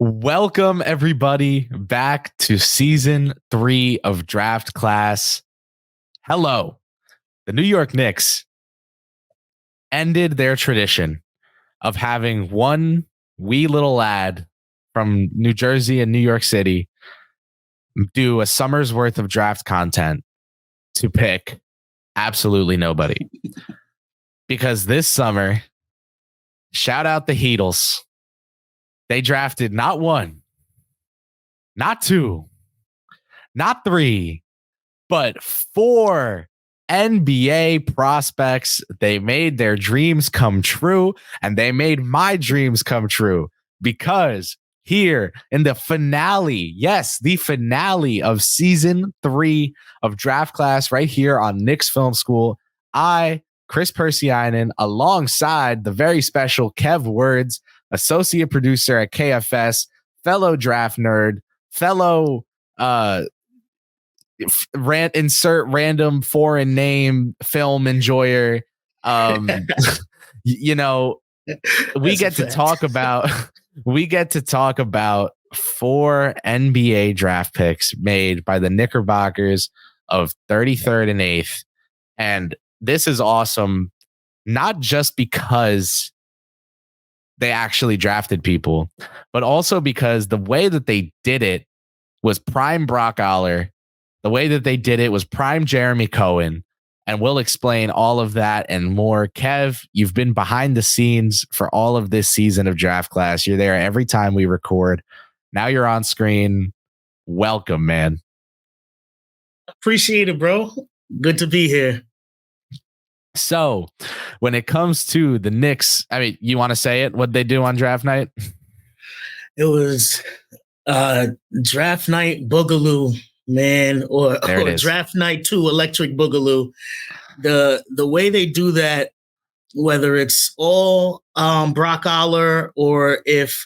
Welcome, everybody, back to season 3 of Draft Class. Hello. The New York Knicks ended their tradition of having one wee little lad from New Jersey and New York City do a summer's worth of draft content to pick absolutely nobody. Because this summer, shout out the Heatles. They drafted not one, not two, not three, but 4 NBA prospects. They made their dreams come true, and they made my dreams come true because here in the finale, yes, the finale of season 3 of Draft Class right here on Knicks Film School, I, Kris Pursiainen, alongside the very special Kev Words, associate producer at KFS, fellow draft nerd, fellow insert random foreign name film enjoyer. We get to talk about 4 NBA draft picks made by the Knickerbockers of 33rd and 8th. And this is awesome, not just because they actually drafted people, but also because the way that they did it was prime Brock Aller. The way that they did it was prime Jeremy Cohen. And we'll explain all of that and more. Kev, you've been behind the scenes for all of this season of Draft Class. You're there every time we record. Now you're on screen. Welcome, man. Appreciate it, bro. Good to be here. So when it comes to the Knicks, I mean, you want to say it? What'd they do on draft night? It was draft night boogaloo, man, or draft night 2 electric boogaloo. The way they do that, whether it's all Brock Aller or if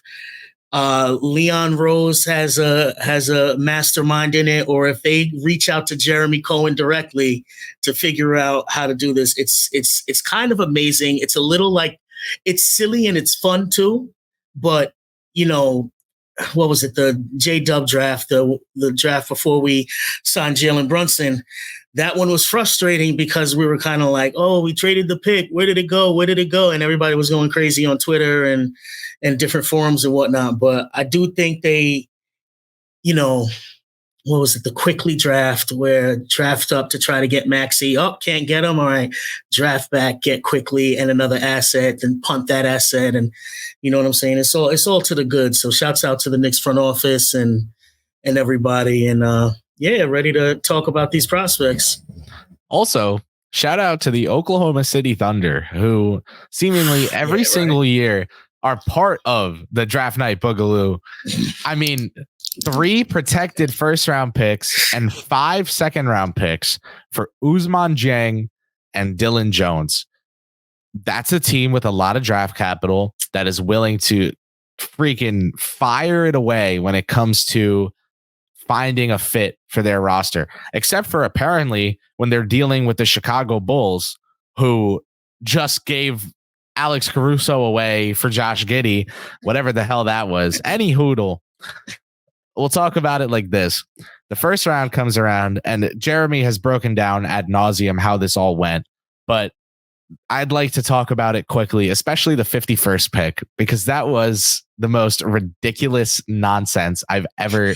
Leon Rose has a mastermind in it, or if they reach out to Jeremy Cohen directly to figure out how to do this, it's kind of amazing. It's a little like, it's silly and it's fun too, but what was it? The J-Dub draft, the draft before we signed Jalen Brunson. That one was frustrating because we were kind of like, oh, we traded the pick. Where did it go? Where did it go? And everybody was going crazy on Twitter and different forums and whatnot. But I do think they, what was it? The quickly draft where draft up to try to get Maxey. Oh, can't get him. All right. Draft back, get quickly and another asset and punt that asset. And you know what I'm saying? It's all to the good. So shouts out to the Knicks front office and everybody. And ready to talk about these prospects. Also, shout out to the Oklahoma City Thunder, who seemingly every single year are part of the draft night boogaloo. I mean, 3 protected first-round picks and 5 second-round picks for Ousmane Dieng and Dylan Jones. That's a team with a lot of draft capital that is willing to freaking fire it away when it comes to finding a fit for their roster, except for apparently when they're dealing with the Chicago Bulls, who just gave Alex Caruso away for Josh Giddey, whatever the hell that was. Any hoodle. We'll talk about it like this. The first round comes around and Jeremy has broken down ad nauseum how this all went, but I'd like to talk about it quickly, especially the 51st pick, because that was the most ridiculous nonsense I've ever.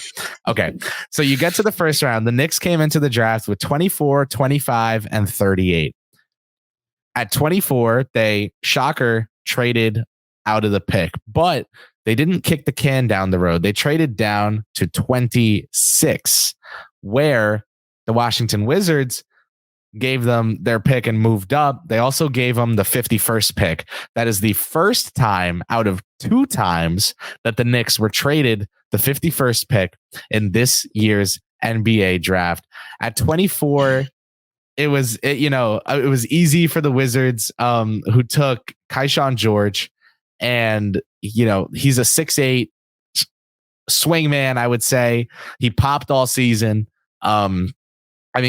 Okay. So you get to the first round. The Knicks came into the draft with 24, 25, and 38. At 24, they, shocker, traded out of the pick, but they didn't kick the can down the road. They traded down to 26, where the Washington Wizards gave them their pick and moved up. They also gave them the 51st pick. That is the first time out of 2 times that the Knicks were traded the 51st pick in this year's NBA draft. At 24, it was easy for the Wizards, who took Keyshawn George, and he's a 6'8" swingman, I would say. He popped all season.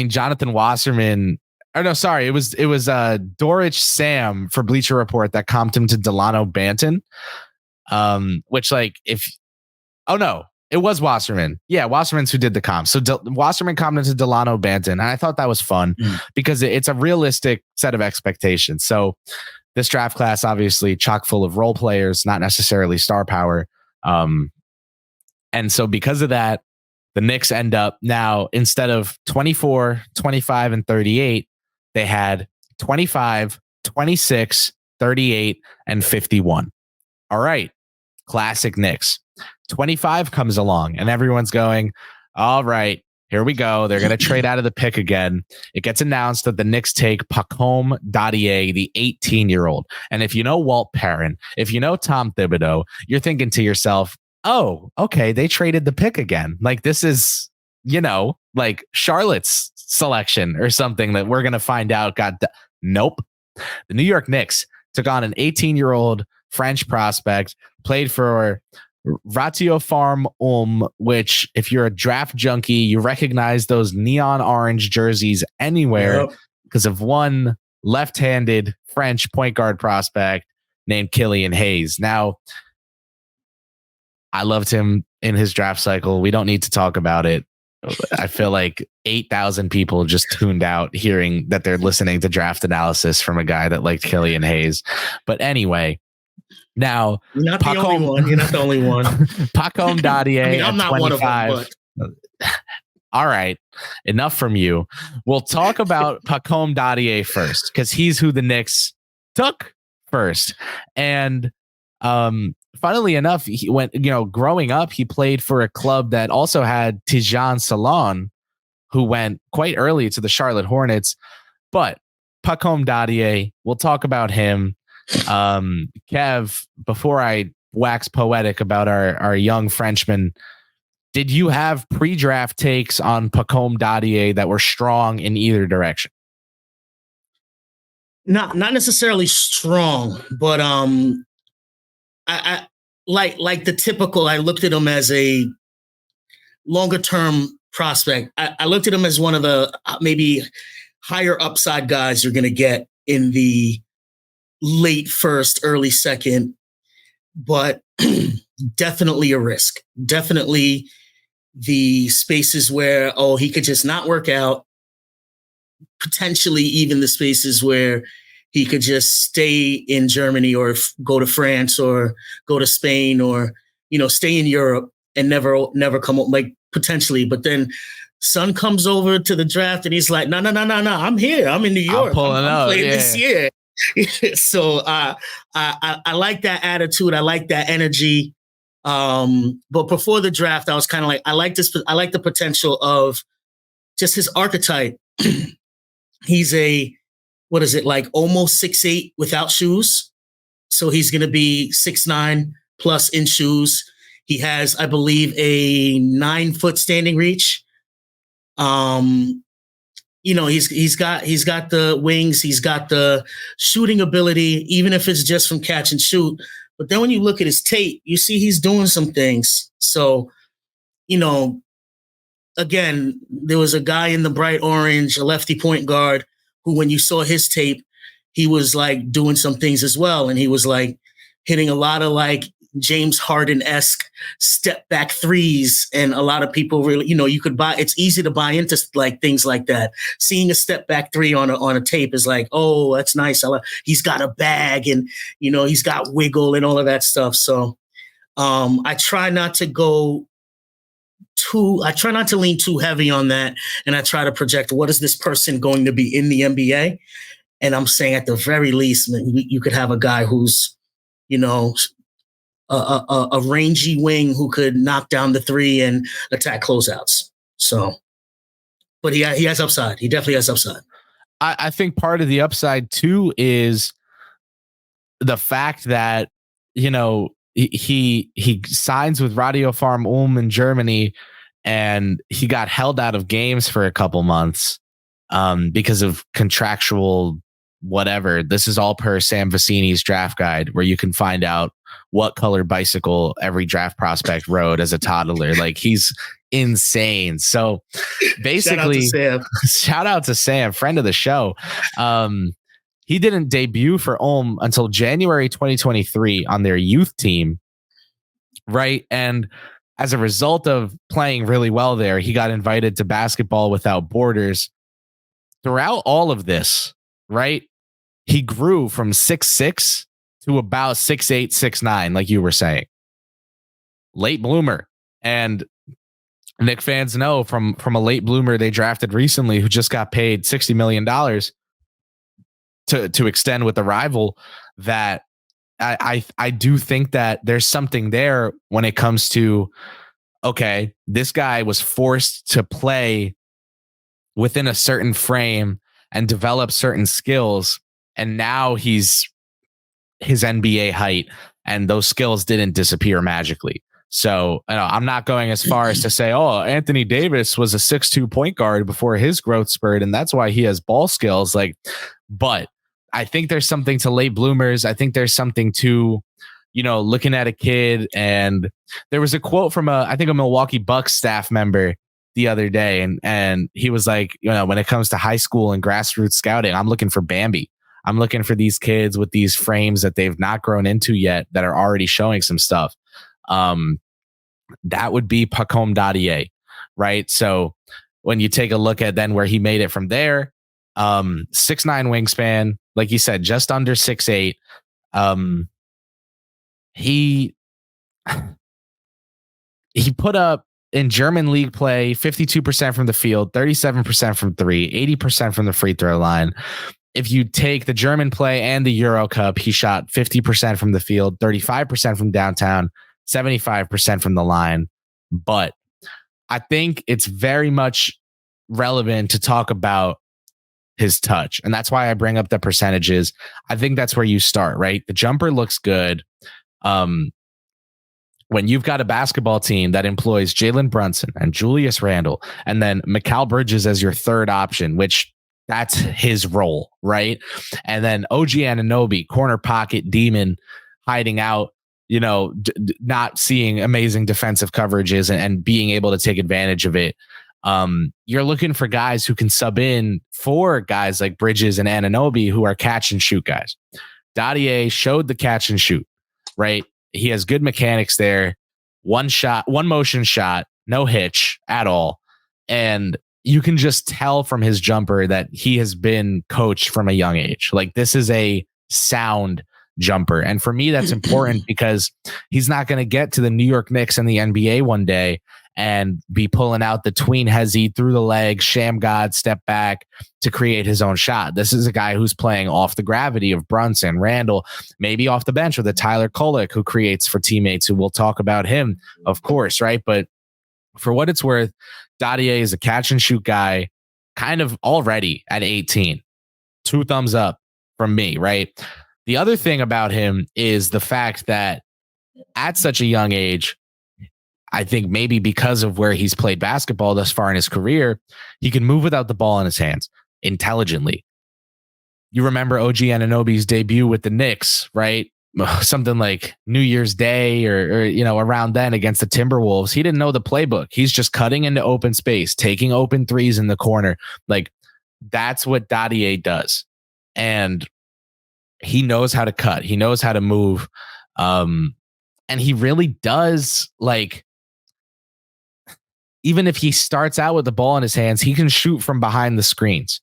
Jonathan Wasserman. Oh no, sorry. It was Dorich Sam for Bleacher Report that comped him to Delano Banton. Oh, no. It was Wasserman. Yeah, Wasserman's who did the comp. So Wasserman commented to Delano Banton. And I thought that was fun because it's a realistic set of expectations. So this draft class, obviously, chock full of role players, not necessarily star power. And so because of that, the Knicks end up now, instead of 24, 25, and 38, they had 25, 26, 38, and 51. All right. Classic Knicks. 25 comes along and everyone's going, all right, here we go. They're going to trade out of the pick again. It gets announced that the Knicks take Pacome Dadiet, the 18-year-old. And if you know Walt Perrin, if you know Tom Thibodeau, you're thinking to yourself, oh, okay, they traded the pick again. Like this is, like Charlotte's selection or something that we're going to find out. Nope. The New York Knicks took on an 18-year-old French prospect, played for Ratio Farm which if you're a draft junkie, you recognize those neon orange jerseys anywhere because of one left-handed French point guard prospect named Killian Hayes. Now, I loved him in his draft cycle. We don't need to talk about it. I feel like 8,000 people just tuned out hearing that they're listening to draft analysis from a guy that liked Killian Hayes. But anyway, now you're not the only one. You're not the only one. Pacome Dadiet. I mean, I'm not 25. One of them. But. All right, enough from you. We'll talk about Pacome Dadiet first because he's who the Knicks took first. And funnily enough, he went. Growing up, he played for a club that also had Tijan Salon, who went quite early to the Charlotte Hornets. But Pacome Dadiet, we'll talk about him. Kev, before I wax poetic about our young Frenchman, did you have pre-draft takes on Pacome Dadiet that were strong in either direction? Not necessarily strong, but I like the typical. I looked at him as a longer term prospect. I looked at him as one of the maybe higher upside guys you're going to get in the late first, early second, but definitely a risk. Definitely the spaces where, he could just not work out. Potentially even the spaces where he could just stay in Germany or go to France or go to Spain or, stay in Europe and never come up, like potentially. But then son comes over to the draft and he's like, no, I'm here. I'm in New York. I'm playing this year. So I like that attitude. I like that energy. But before the draft, I was kind of like, I like the potential of just his archetype. He's almost 6'8" without shoes. So he's going to be 6'9" plus in shoes. He has, I believe, a 9-foot standing reach. He's got the wings, he's got the shooting ability, even if it's just from catch and shoot. But then when you look at his tape, you see he's doing some things. So, again, there was a guy in the bright orange, a lefty point guard, who when you saw his tape, he was like doing some things as well. And he was like hitting a lot of like James Harden-esque step back threes. And a lot of people really, it's easy to buy into like things like that. Seeing a step back three on a tape is like, oh, that's nice. He's got a bag and, he's got wiggle and all of that stuff. So I try not to lean too heavy on that. And I try to project, what is this person going to be in the NBA? And I'm saying at the very least, man, you could have a guy who's, a rangy wing who could knock down the three and attack closeouts. So, but he has upside. He definitely has upside. I think part of the upside too is the fact that, he signs with Radio Farm in Germany and he got held out of games for a couple months because of contractual whatever. This is all per Sam Vecini's draft guide, where you can find out what color bicycle every draft prospect rode as a toddler. Like, he's insane. So basically, shout out to Sam, friend of the show. He didn't debut for Ulm until January 2023 on their youth team. Right. And as a result of playing really well there, he got invited to Basketball Without Borders. Throughout all of this, right, he grew from 6'6" to about 6'8", 6'9", like you were saying. Late bloomer. And Knicks fans know from a late bloomer they drafted recently who just got paid $60 million to extend with the rival, that I do think that there's something there when it comes to, okay, this guy was forced to play within a certain frame and develop certain skills, and now he's his NBA height, and those skills didn't disappear magically. So I'm not going as far as to say, oh, Anthony Davis was a 6'2" point guard before his growth spurt, and that's why he has ball skills. But I think there's something to late bloomers. I think there's something to, looking at a kid. And there was a quote from a Milwaukee Bucks staff member the other day, and he was like, when it comes to high school and grassroots scouting, I'm looking for Bambi. I'm looking for these kids with these frames that they've not grown into yet that are already showing some stuff. That would be Pacome Dadiet, right? So when you take a look at then where he made it from there, 6'9" wingspan, like you said, just under 6'8". He put up in German league play 52% from the field, 37% from three, 80% from the free throw line. If you take the German play and the Euro Cup, he shot 50% from the field, 35% from downtown, 75% from the line. But I think it's very much relevant to talk about his touch. And that's why I bring up the percentages. I think that's where you start, right? The jumper looks good. When you've got a basketball team that employs Jalen Brunson and Julius Randle, and then Mikal Bridges as your third option, which that's his role, right? And then OG Anunoby, corner pocket demon, hiding out, not seeing amazing defensive coverages and being able to take advantage of it. You're looking for guys who can sub in for guys like Bridges and Anunoby who are catch and shoot guys. Dadiet showed the catch and shoot, right? He has good mechanics there. One motion shot, no hitch at all. And you can just tell from his jumper that he has been coached from a young age. Like, this is a sound jumper. And for me, that's important because he's not going to get to the New York Knicks and the NBA one day and be pulling out the tween hezzy through the leg, sham god, step back to create his own shot. This is a guy who's playing off the gravity of Brunson, Randall, maybe off the bench with a Tyler Kolek who creates for teammates, who we'll talk about him, of course, right? But for what it's worth, Dadiet is a catch and shoot guy kind of already at 18. 2 thumbs up from me, right? The other thing about him is the fact that at such a young age, I think maybe because of where he's played basketball thus far in his career, he can move without the ball in his hands intelligently. You remember OG Anunoby's debut with the Knicks, right? Something like New Year's Day or around then against the Timberwolves. He didn't know the playbook. He's just cutting into open space, taking open threes in the corner. Like, that's what Dadiet does. And he knows how to cut. He knows how to move. And he really does, like, even if he starts out with the ball in his hands, he can shoot from behind the screens.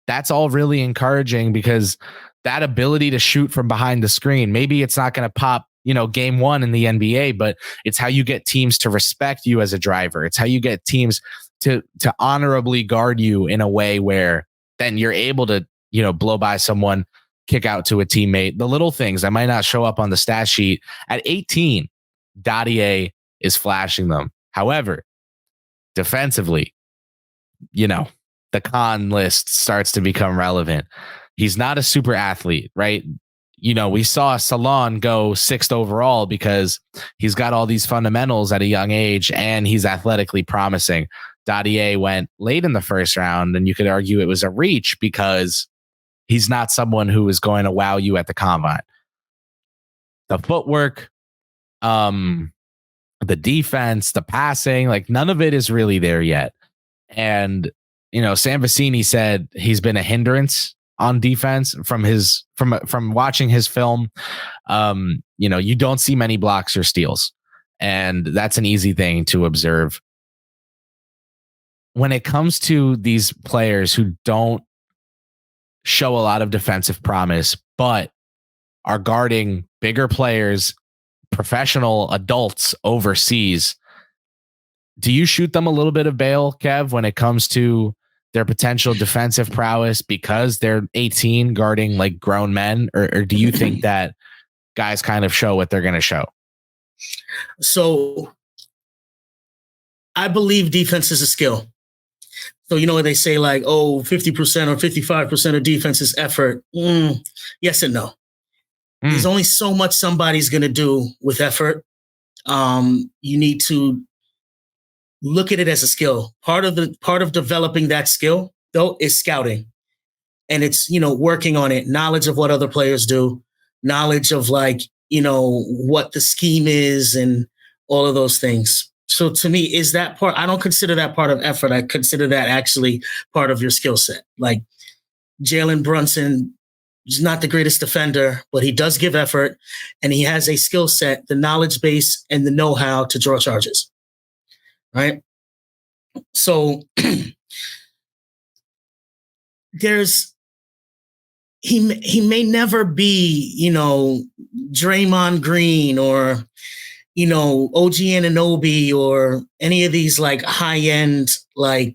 That's all really encouraging because that ability to shoot from behind the screen, maybe it's not going to pop, game one in the NBA, but it's how you get teams to respect you as a driver. It's how you get teams to honorably guard you in a way where then you're able to, blow by someone, kick out to a teammate. The little things that might not show up on the stat sheet. At 18, Dadiet is flashing them. However, defensively, the con list starts to become relevant. He's not a super athlete, right? We saw Salon go 6th overall because he's got all these fundamentals at a young age and he's athletically promising. Dadiet went late in the first round, and you could argue it was a reach because he's not someone who is going to wow you at the combine. The footwork, the defense, the passing, like, none of it is really there yet. And, Sam Vecini said he's been a hindrance on defense from watching his film. You don't see many blocks or steals. And that's an easy thing to observe. When it comes to these players who don't show a lot of defensive promise, but are guarding bigger players, professional adults overseas, do you shoot them a little bit of bail, Kev, when it comes to their potential defensive prowess because they're 18 guarding like grown men? Or do you think that guys kind of show what they're going to show? So I believe defense is a skill. So, you know what they say, like, 50% or 55% of defense is effort. Yes and no. There's only so much somebody's going to do with effort. You need to look at it as a skill. Part of developing that skill, though, is scouting. And it's, working on it, knowledge of what other players do, knowledge of what the scheme is and all of those things. So to me, is that part, I don't consider that part of effort. I consider that actually part of your skill set. Like Jalen Brunson is not the greatest defender, but he does give effort and he has a skill set, the knowledge base and the know-how to draw charges. Right. So he may never be, Draymond Green or, OG Anunoby or any of these like high-end, like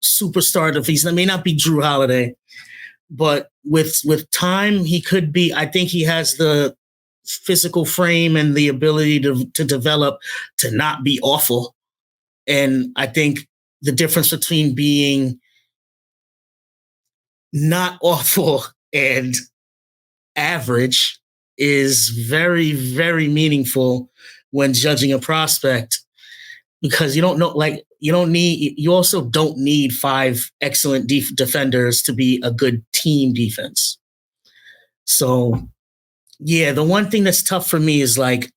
superstar defense. That may not be Drew Holiday, but with time, he could be. I think he has the physical frame and the ability to develop to not be awful. And I think the difference between being not awful and average is very, very meaningful when judging a prospect, because you also don't need 5 excellent defenders to be a good team defense. So yeah, the one thing that's tough for me is like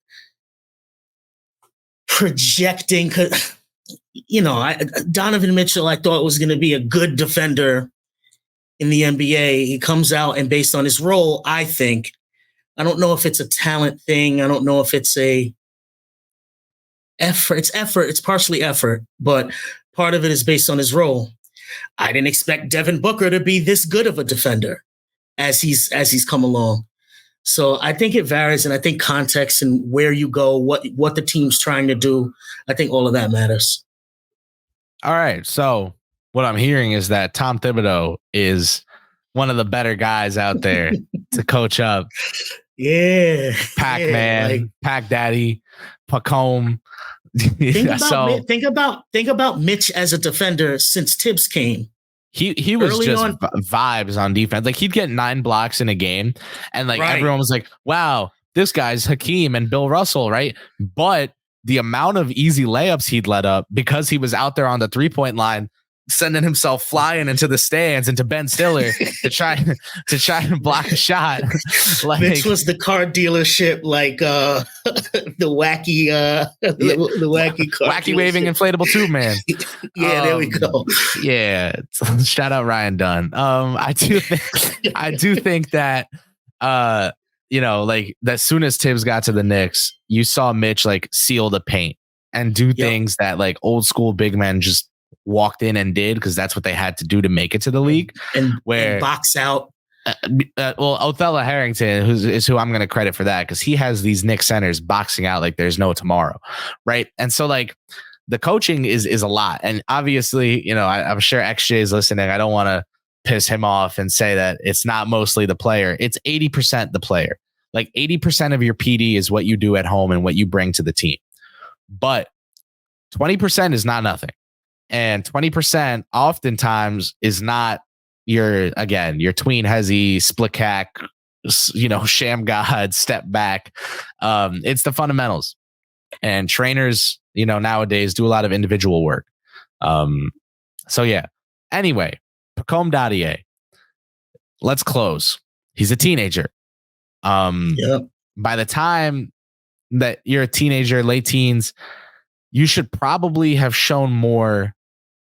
projecting, Donovan Mitchell, I thought was going to be a good defender in the NBA. He comes out and based on his role, I don't know if it's a talent thing. I don't know if it's a effort. It's effort. It's partially effort, but part of it is based on his role. I didn't expect Devin Booker to be this good of a defender as he's come along. So I think it varies, and I think context and where you go, what the team's trying to do, I think all of that matters. All right. So what I'm hearing is that Tom Thibodeau is one of the better guys out there to coach up. Yeah. Pac-Man, Pac Daddy, Pacome. Think about Mitch as a defender since Tibbs came. He was early just vibes on defense. Like he'd get 9 blocks in a game, and everyone was like, "Wow, this guy's Hakeem and Bill Russell, right?" But the amount of easy layups he'd let up because he was out there on the 3-point line, sending himself flying into the stands into Ben Stiller to try and block a shot. Mitch was the car dealership, the wacky car wacky waving inflatable tube man. Yeah, there we go. Yeah, shout out Ryan Dunn. I do think that as soon as Tibbs got to the Knicks, you saw Mitch seal the paint and do things that old school big men just walked in and did, because that's what they had to do to make it to the league. And box out. Othello Harrington, is who I'm going to credit for that, because he has these Knicks centers boxing out like there's no tomorrow, right? And so the coaching is a lot, and obviously I'm sure XJ is listening. I don't want to piss him off and say that it's not mostly the player. It's 80% the player. 80% of your PD is what you do at home and what you bring to the team, but 20% is not nothing. And 20% oftentimes is not your tween hezzy, split cack, sham god, step back. It's the fundamentals. And trainers, nowadays do a lot of individual work. So yeah. Anyway, Pacome Dadiet. Let's close. He's a teenager. By the time that you're a teenager, late teens, you should probably have shown more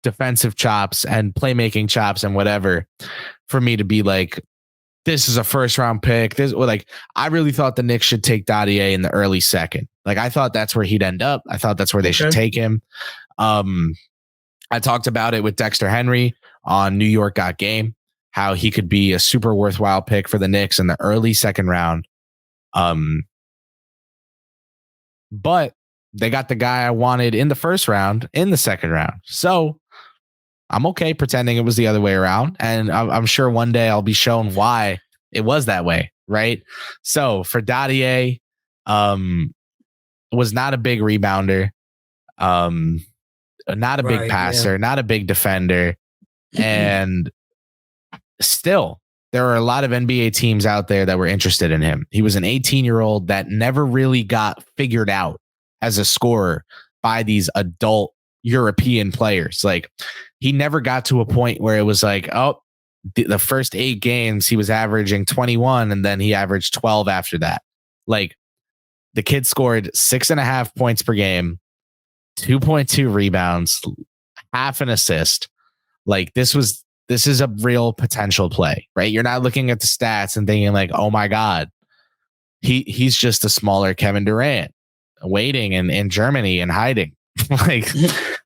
defensive chops and playmaking chops and whatever for me to be this is a first round pick. I really thought the Knicks should take Dadiet in the early second. Like, I thought that's where he'd end up. I thought that's where they should take him. I talked about it with Dexter Henry on New York Got Game, how he could be a super worthwhile pick for the Knicks in the early second round. But they got the guy I wanted in the first round in the second round. So I'm okay pretending it was the other way around. And I'm sure one day I'll be shown why it was that way. Right. So for Dadiet, was not a big rebounder, not a big passer, not a big defender. And still, there are a lot of NBA teams out there that were interested in him. He was an 18-year-old that never really got figured out as a scorer by these adult European players. Like, he never got to a point where it was like, oh, the first 8 games he was averaging 21 and then he averaged 12 after that. Like, the kid scored 6.5 points per game, 2.2 rebounds, half an assist. Like, this is a real potential play, right? You're not looking at the stats and thinking like, oh my God, he's just a smaller Kevin Durant waiting in Germany and hiding. Like,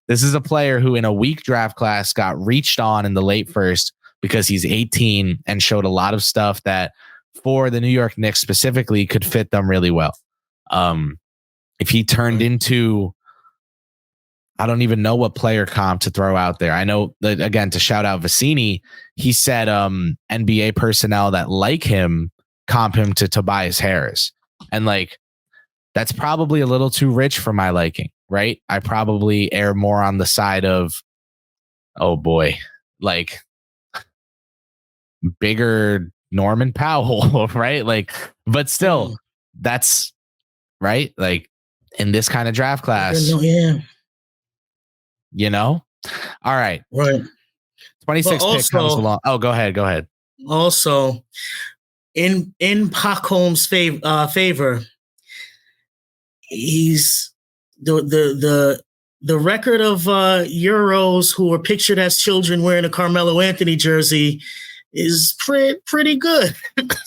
this is a player who in a weak draft class got reached on in the late first because he's 18 and showed a lot of stuff that for the New York Knicks specifically could fit them really well. If he turned into, I don't even know what player comp to throw out there. I know that, again, to shout out Vicini, he said NBA personnel that like him comp him to Tobias Harris. And like, that's probably a little too rich for my liking, right? I probably err more on the side of, oh boy, like bigger Norman Powell, right? Like, but still, that's right. Like, in this kind of draft class, you know? All right. Right. 26 pick comes along. Oh, go ahead. Also, in Pacome's favor, he's the record of Euros who were pictured as children wearing a Carmelo Anthony jersey is pretty good.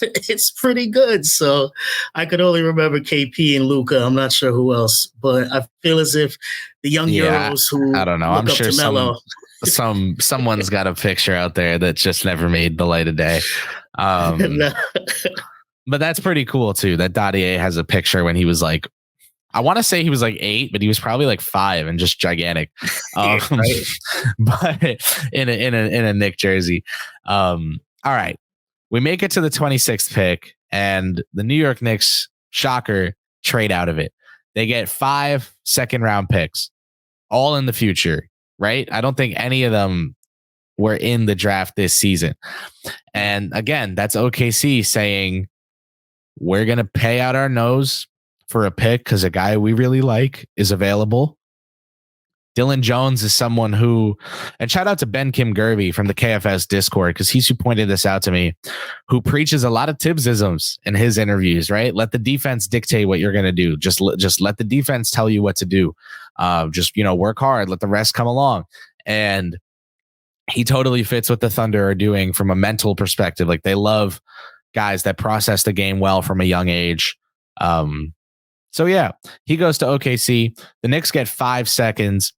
It's pretty good. So I could only remember KP and Luka. I'm not sure who else, but I feel as if the young Euros who I don't know. I'm sure someone's got a picture out there that just never made the light of day. But that's pretty cool too. That Dadiet has a picture when he was like, I want to say he was like 8, but he was probably like 5 and just gigantic. But in a Knick jersey. All right. We make it to the 26th pick and the New York Knicks, shocker, trade out of it. They get 5 second-round picks, all in the future, right? I don't think any of them were in the draft this season. And again, that's OKC saying, we're going to pay out our nose for a pick because a guy we really like is available. Dylan Jones is someone who, and shout out to Ben Kim Gervey from the KFS Discord, because he's who pointed this out to me, who preaches a lot of Tibbsisms in his interviews, right? Let the defense dictate what you're going to do. Just let the defense tell you what to do. Just work hard, let the rest come along. And he totally fits what the Thunder are doing from a mental perspective. Like, they love guys that process the game well from a young age. So yeah, he goes to OKC. The Knicks get 5 seconds,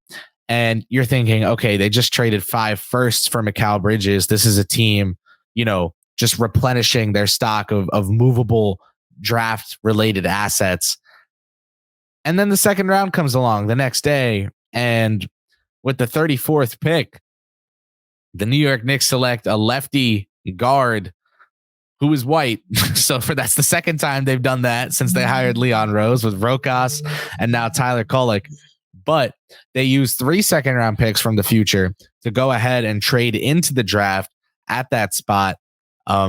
and you're thinking, okay, they just traded 5 firsts for Mikal Bridges. This is a team, just replenishing their stock of movable draft related assets. And then the second round comes along the next day, and with the 34th pick, the New York Knicks select a lefty guard who is white. So that's the second time they've done that since they hired Leon Rose with Rokas and now Tyler Kolek. But they used 3 second-round picks from the future to go ahead and trade into the draft at that spot. I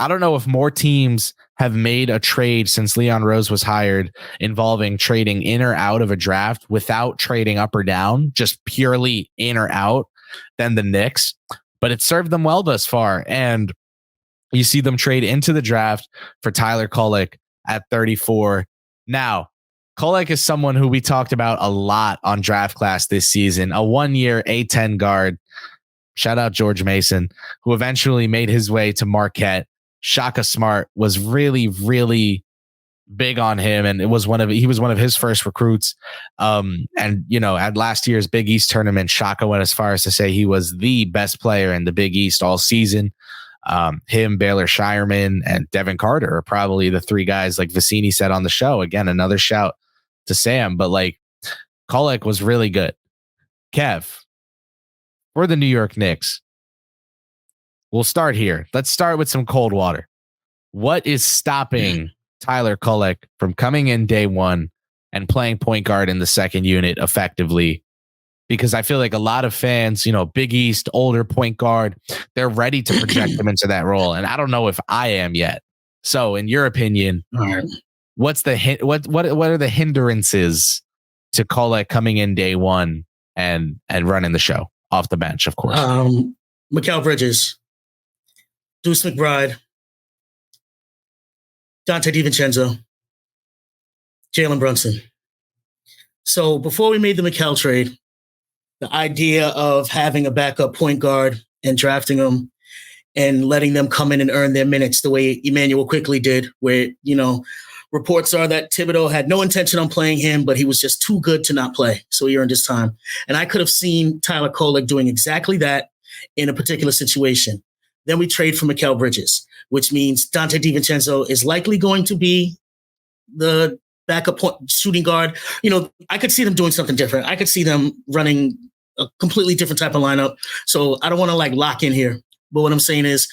don't know if more teams have made a trade since Leon Rose was hired involving trading in or out of a draft without trading up or down, just purely in or out, than the Knicks. But it served them well thus far. And you see them trade into the draft for Tyler Kolek at 34. Now, Kolek is someone who we talked about a lot on Draft Class this season, a 1-year A10 guard. Shout out George Mason, who eventually made his way to Marquette. Shaka Smart was really, really big on him, and he was one of his first recruits. And at last year's Big East tournament, Shaka went as far as to say he was the best player in the Big East all season. Him, Baylor Shireman, and Devin Carter are probably the three guys, like Vicini said on the show. Again, another shout to Sam, but like Kolek was really good. Kev, for the New York Knicks, we'll start here. Let's start with some cold water. What is stopping Tyler Kolek from coming in day one and playing point guard in the second unit effectively? Because I feel like a lot of fans, Big East, older point guard, they're ready to project him into that role. And I don't know if I am yet. So in your opinion, what's what are the hindrances to Kolek coming in day one and running the show off the bench, of course? Mikal Bridges, Deuce McBride, Dante DiVincenzo, Jalen Brunson. So before we made the Mikal trade, the idea of having a backup point guard and drafting them and letting them come in and earn their minutes the way Emmanuel Quickley did, where, reports are that Thibodeau had no intention on playing him, but he was just too good to not play. So he earned his time. And I could have seen Tyler Kolek doing exactly that in a particular situation. Then we trade for Mikal Bridges, which means Dante DiVincenzo is likely going to be the backup shooting guard. I could see them doing something different. I could see them running a completely different type of lineup. So I don't want to lock in here. But what I'm saying is,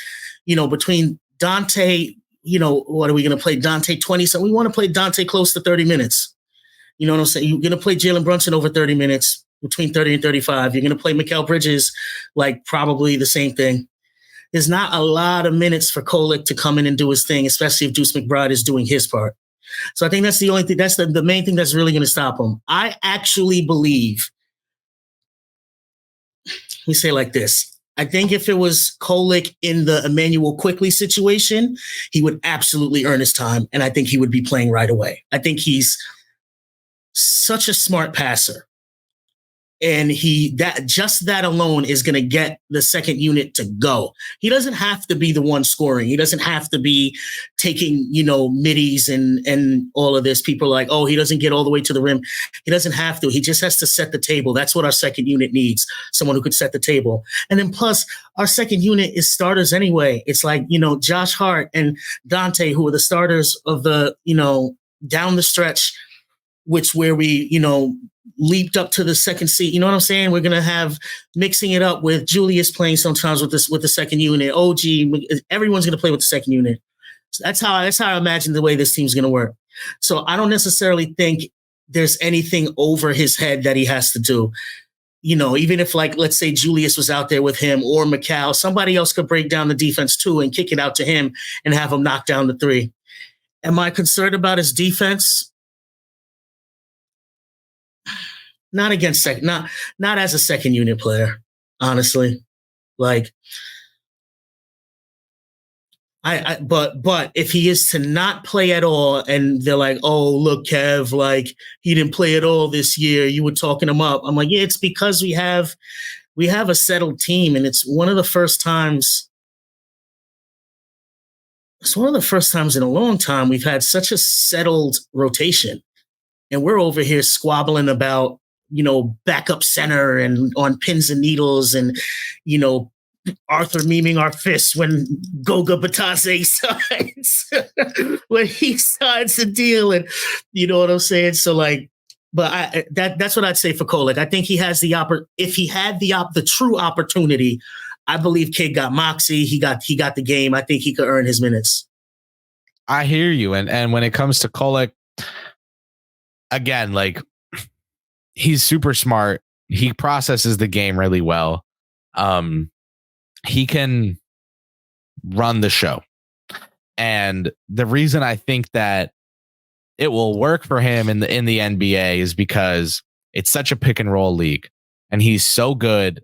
between Dante, what are we going to play? Dante 20. So we want to play Dante close to 30 minutes. You know what I'm saying? You're going to play Jalen Brunson over 30 minutes, between 30 and 35. You're going to play Mikal Bridges, probably the same thing. There's not a lot of minutes for Kolek to come in and do his thing, especially if Deuce McBride is doing his part. So I think that's the only thing. That's the main thing that's really going to stop him. I actually believe, we say like this. I think if it was Kolek in the Emmanuel Quickley situation, he would absolutely earn his time. And I think he would be playing right away. I think he's such a smart passer. And that alone is going to get the second unit to go. He doesn't have to be the one scoring. He doesn't have to be taking, middies and all of this. People are like, oh, he doesn't get all the way to the rim. He doesn't have to. He just has to set the table. That's what our second unit needs. Someone who could set the table. And then plus our second unit is starters anyway. It's like, Josh Hart and Dante, who are the starters of the, down the stretch, where we, leaped up to the second seat. You know what I'm saying? We're going to have mixing it up with Julius playing sometimes with the second unit. OG, everyone's going to play with the second unit. So that's how I imagine the way this team's going to work. So I don't necessarily think there's anything over his head that he has to do. Even if let's say Julius was out there with him or Mikal, somebody else could break down the defense too and kick it out to him and have him knock down the three. Am I concerned about his defense? Not against not as a second unit player, honestly. But if he is to not play at all, and they're like, oh, look, Kev, he didn't play at all this year, you were talking him up. I'm like, yeah, it's because we have a settled team, and it's one of the first times. It's one of the first times in a long time we've had such a settled rotation, and we're over here squabbling about, backup center and on pins and needles and, Arthur memeing our fists when Goga Batase signs, when he signs the deal, and you know what I'm saying? So that's what I'd say for Kolek. I think he has if he had the true opportunity, I believe kid got moxie. He got the game. I think he could earn his minutes. I hear you. And when it comes to Kolek, again, he's super smart. He processes the game really well. He can run the show. And the reason I think that it will work for him in the NBA is because it's such a pick and roll league. And he's so good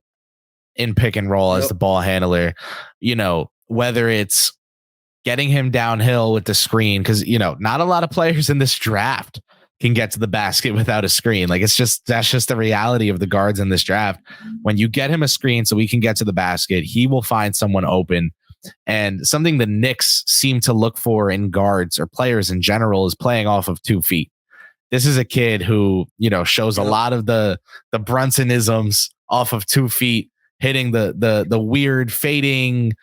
in pick and roll as the ball handler, whether it's getting him downhill with the screen, because, not a lot of players in this draft can get to the basket without a screen. Like that's just the reality of the guards in this draft. When you get him a screen so he can get to the basket, he will find someone open. And something the Knicks seem to look for in guards or players in general is playing off of 2 feet. This is a kid who, shows a lot of the Brunsonisms off of 2 feet, hitting the weird fading,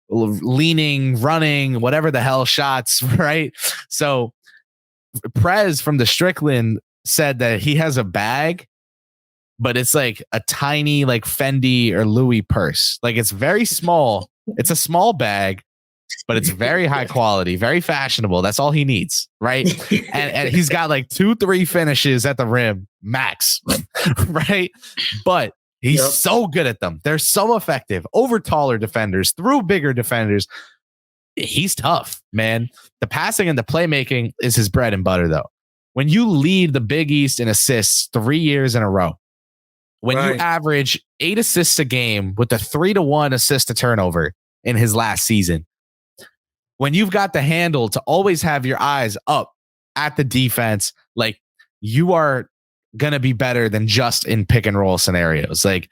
leaning, running, whatever the hell shots, right? So Prez from the Strickland said that he has a bag, but it's like a tiny like Fendi or Louis purse. Like it's very small. It's a small bag, but it's very high quality, very fashionable. That's all he needs, right? And he's got like 2-3 finishes at the rim max, right? But he's so good at them. They're so effective over taller defenders, through bigger defenders. He's tough, man. The passing and the playmaking is his bread and butter, though. When you lead the Big East in assists 3 years in a row, when you average 8 assists a game with a 3-to-1 assist to turnover in his last season, when you've got the handle to always have your eyes up at the defense, like you are going to be better than just in pick and roll scenarios. Like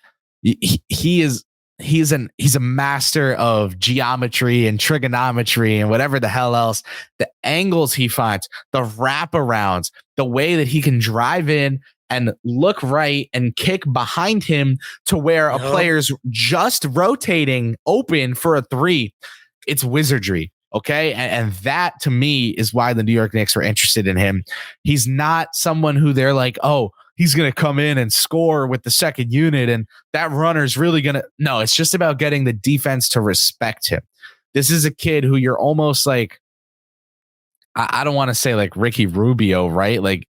he's a master of geometry and trigonometry and whatever the hell else. The angles he finds, the wraparounds, the way that he can drive in and look right and kick behind him to where a player's just rotating open for a 3. It's wizardry. Okay. And that to me is why the New York Knicks were interested in him. He's not someone who they're like, oh, he's going to come in and score with the second unit and that runner's really going to. No, it's just about getting the defense to respect him. This is a kid who you're almost like, I don't want to say like Ricky Rubio, right? Like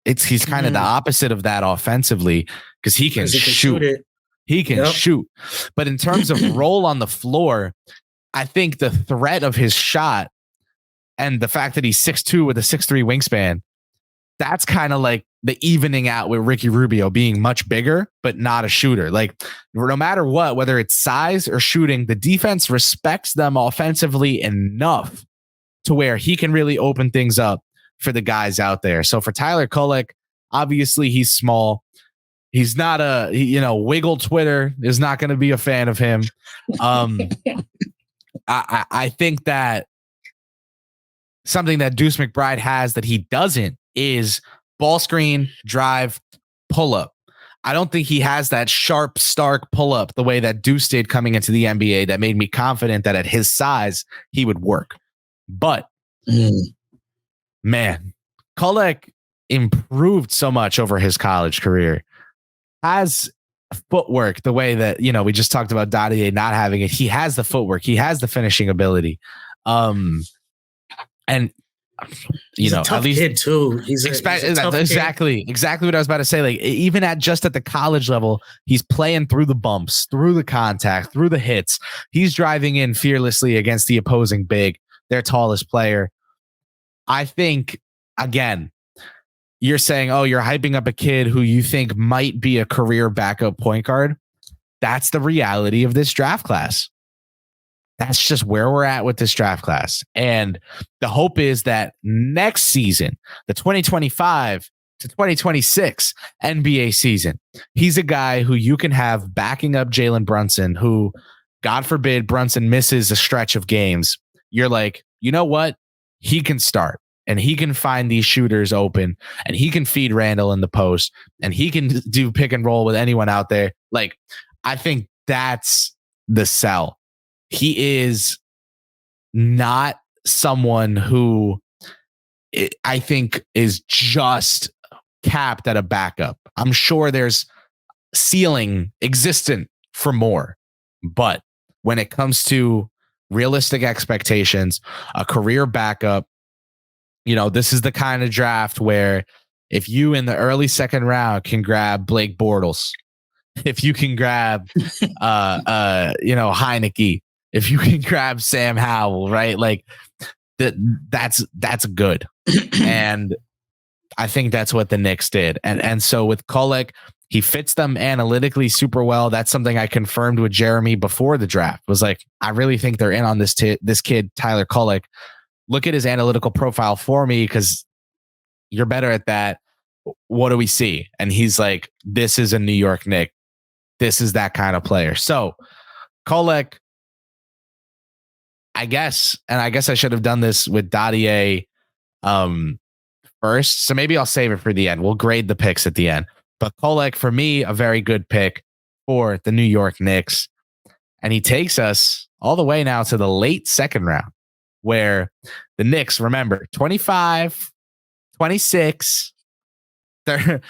he's kind of the opposite of that offensively because he can shoot. He can shoot. But in terms of role on the floor, I think the threat of his shot and the fact that he's 6'2" with a 6'3" wingspan, that's kind of like the evening out with Ricky Rubio being much bigger, but not a shooter. Like no matter what, whether it's size or shooting, the defense respects them offensively enough to where he can really open things up for the guys out there. So for Tyler Kolek, obviously he's small. He's not Wiggle Twitter is not going to be a fan of him. I think that something that Deuce McBride has that he doesn't is ball screen, drive, pull up. I don't think he has that sharp, stark pull up the way that Deuce did coming into the NBA that made me confident that at his size, he would work. But man, Kolek improved so much over his college career. Has footwork the way that, we just talked about Dadiet not having it. He has the footwork. He has the finishing ability. And he's a tough at least kid too. He's exactly what I was about to say. Like even at the college level, he's playing through the bumps, through the contact, through the hits. He's driving in fearlessly against the opposing big, their tallest player. I think again, you're saying, oh, you're hyping up a kid who you think might be a career backup point guard. That's the reality of this draft class. That's just where we're at with this draft class. And the hope is that next season, the 2025 to 2026 NBA season, he's a guy who you can have backing up Jalen Brunson, who, God forbid, Brunson misses a stretch of games. You're like, you know what? He can start. And he can find these shooters open and he can feed Randall in the post and he can do pick and roll with anyone out there. Like, I think that's the sell. He is not someone who I think is just capped at a backup. I'm sure there's ceiling existent for more, but when it comes to realistic expectations, a career backup, this is the kind of draft where if you in the early second round can grab Blake Bortles, if you can grab, Heineke, if you can grab Sam Howell, right? Like that's good. And I think that's what the Knicks did. And so with Kolek, he fits them analytically super well. That's something I confirmed with Jeremy before the draft. Was like, I really think they're in on this kid, Tyler Kolek. Look at his analytical profile for me because you're better at that. what do we see? And he's like, this is a New York Knick. This is that kind of player. So Kolek, I guess I should have done this with Dadiet first. So maybe I'll save it for the end. We'll grade the picks at the end. But Kolek, for me, a very good pick for the New York Knicks. And he takes us all the way now to the late second round, where the Knicks, remember, 25, 26, they're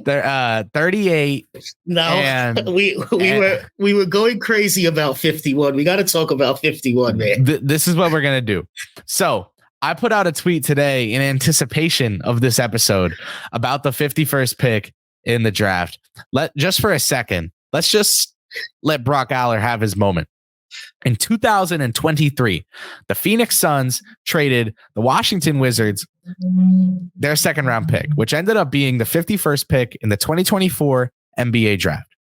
38. No, and we were going crazy about 51. We got to talk about 51, man. This is what we're gonna do. So I put out a tweet today in anticipation of this episode about the 51st pick in the draft. Just for a second, let's just let Brock Aller have his moment. In 2023, the Phoenix Suns traded the Washington Wizards their second round pick, which ended up being the 51st pick in the 2024 NBA draft.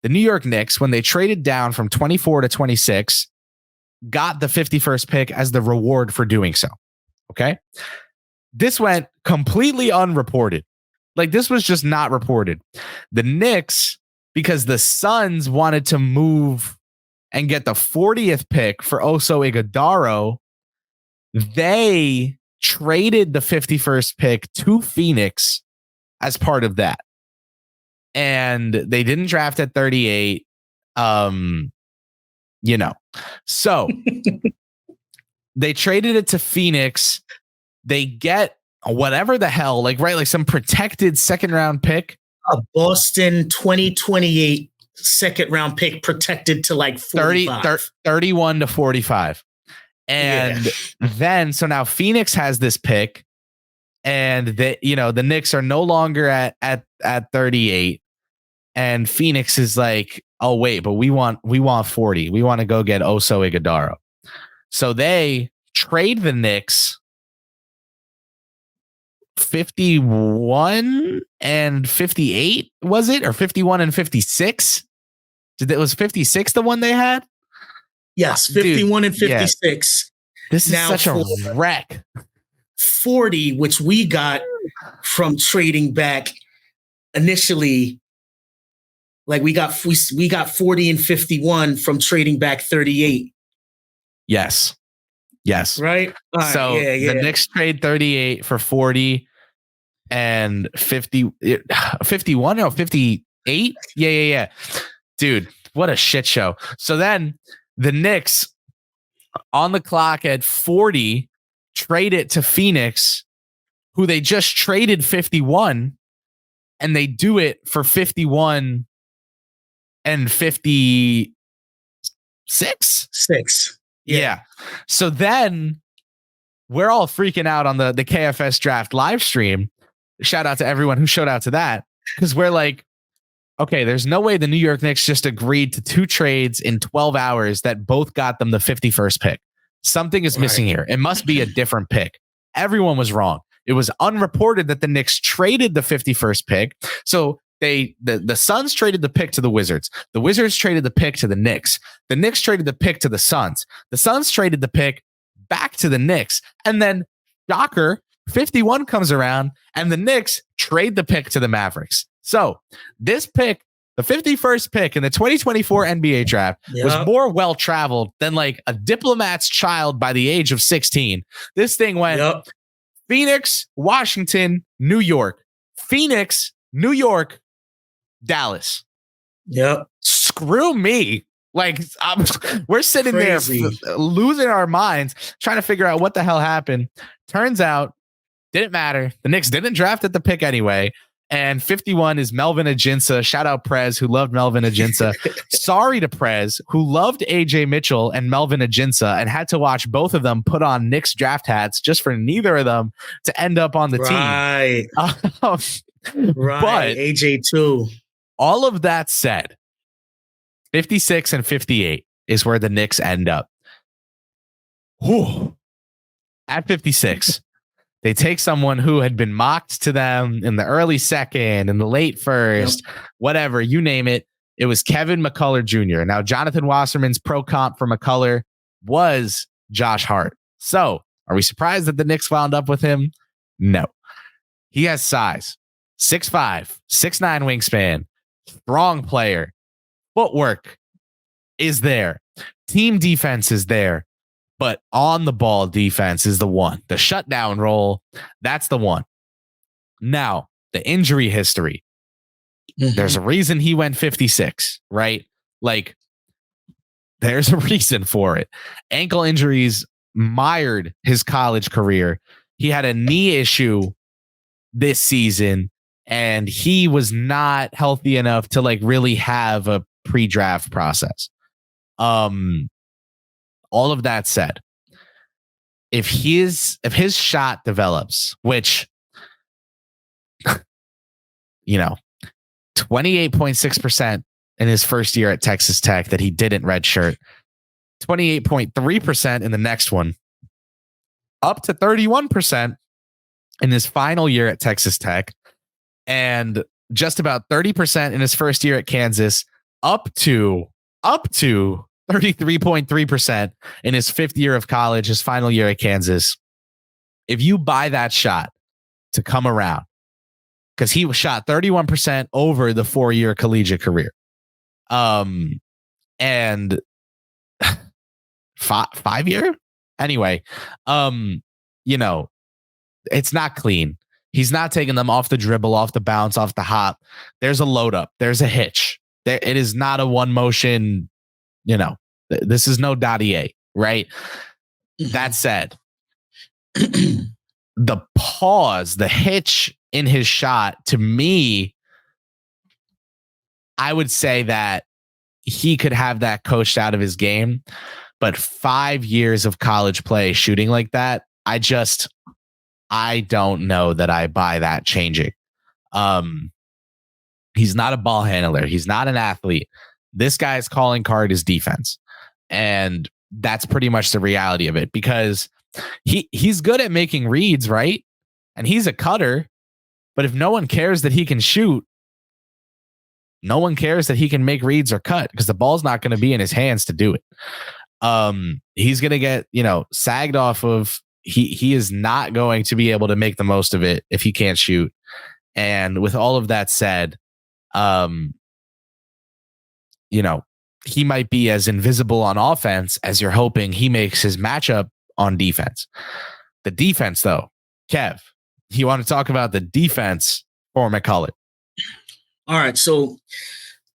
The New York Knicks, when they traded down from 24 to 26, got the 51st pick as the reward for doing so. Okay. This went completely unreported. Like, this was just not reported. The Knicks, because the Suns wanted to move and get the 40th pick for Oso Ighodaro, they traded the 51st pick to Phoenix as part of that. And they didn't draft at 38. So they traded it to Phoenix. They get whatever the hell, like some protected second round pick. A Boston 2028 second round pick protected to like 31 to 45. And then, so now Phoenix has this pick, and the Knicks are no longer at 38. And Phoenix is like, oh wait, but we want 40. We want to go get Oso Ighodaro. So they trade the Knicks 51 and 58, was it? Or 51 and 56? Was 56 the one they had? Yes, 51 and 56. Yeah. This is now such a wreck. 40, which we got from trading back initially. Like we got 40 and 51 from trading back 38. Yes. Right? So the Knicks trade 38 for 40 and 51 or 58. Yeah. Dude, what a shit show. So then the Knicks on the clock at 40 trade it to Phoenix, who they just traded 51, and they do it for 51 and 56. Yeah. So then we're all freaking out on the KFS draft live stream. Shout out to everyone who showed out to that, because we're like, okay, there's no way the New York Knicks just agreed to two trades in 12 hours that both got them the 51st pick. Something is missing here. It must be a different pick. Everyone was wrong. It was unreported that the Knicks traded the 51st pick. So the Suns traded the pick to the Wizards. The Wizards traded the pick to the Knicks. The Knicks traded the pick to the Suns. The Suns traded the pick back to the Knicks. And then, shocker, 51 comes around and the Knicks trade the pick to the Mavericks. So this pick, the 51st pick in the 2024 NBA draft, was more well-traveled than like a diplomat's child by the age of 16. This thing went Phoenix, Washington, New York. Phoenix, New York, Dallas. Yep. Screw me. Like, we're sitting there losing our minds, trying to figure out what the hell happened. Turns out, didn't matter. The Knicks didn't draft at the pick anyway. And 51 is Melvin Ajinça. Shout out Prez, who loved Melvin Ajinça. Sorry to Prez, who loved AJ Mitchell and Melvin Ajinça and had to watch both of them put on Knicks draft hats just for neither of them to end up on the team. Right. But AJ too. All of that said, 56 and 58 is where the Knicks end up. Whew. At 56. They take someone who had been mocked to them in the early second, in the late first, whatever, you name it. It was Kevin McCullar Jr. Now, Jonathan Wasserman's pro comp for McCullar was Josh Hart. So, are we surprised that the Knicks wound up with him? No. He has size, 6'5", 6'9" wingspan, strong player, footwork is there, team defense is there, but on the ball defense is the one. The shutdown role, that's the one. Now, the injury history. There's a reason he went 56, right? Like, there's a reason for it. Ankle injuries mired his college career. He had a knee issue this season, and he was not healthy enough to like really have a pre-draft process. All of that said, if his shot develops, which 28.6% in his first year at Texas Tech that he didn't redshirt, 28.3% in the next one, up to 31% in his final year at Texas Tech, and just about 30% in his first year at Kansas, up to 33.3% in his fifth year of college, his final year at Kansas. If you buy that shot to come around, because he was shot 31% over the 4-year collegiate career. And 5-year? Anyway, it's not clean. He's not taking them off the dribble, off the bounce, off the hop. There's a load up. There's a hitch. It is not a one motion, this is no Dadiet, right? That said, the pause, the hitch in his shot, to me, I would say that he could have that coached out of his game. But 5 years of college play shooting like that, I don't know that I buy that changing. He's not a ball handler. He's not an athlete. This guy's calling card is defense. And that's pretty much the reality of it, because he's good at making reads, right? And he's a cutter. But if no one cares that he can shoot, no one cares that he can make reads or cut, because the ball's not going to be in his hands to do it. He's going to get, sagged off of. He is not going to be able to make the most of it if he can't shoot. And with all of that said, he might be as invisible on offense as you're hoping he makes his matchup on defense. The defense, though, Kev, you want to talk about the defense for McCullar? All right. So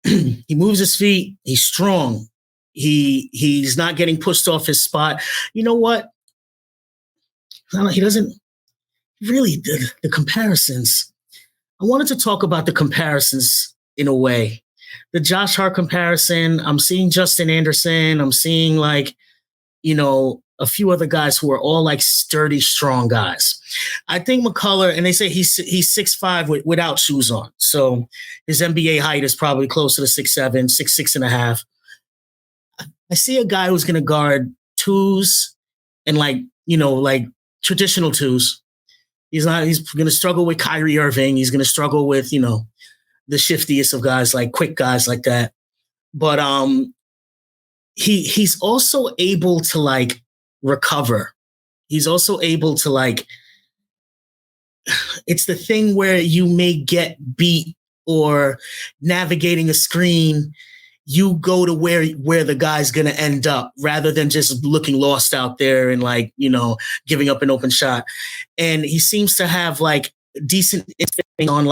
he moves his feet. He's strong. He's not getting pushed off his spot. You know what? He doesn't really, the comparisons. I wanted to talk about the comparisons in a way. The Josh Hart comparison, I'm seeing Justin Anderson. I'm seeing a few other guys who are all like sturdy, strong guys. I think McCullar, and they say he's 6'5" without shoes on. So his NBA height is probably closer to 6'7", 6'6.5". I see a guy who's going to guard twos and traditional twos. He's going to struggle with Kyrie Irving. He's going to struggle with, the shiftiest of guys, like quick guys like that. But he's also able to recover. He's also able to it's the thing where you may get beat or navigating a screen, you go to where the guy's going to end up rather than just looking lost out there and giving up an open shot. And he seems to have decent instinct on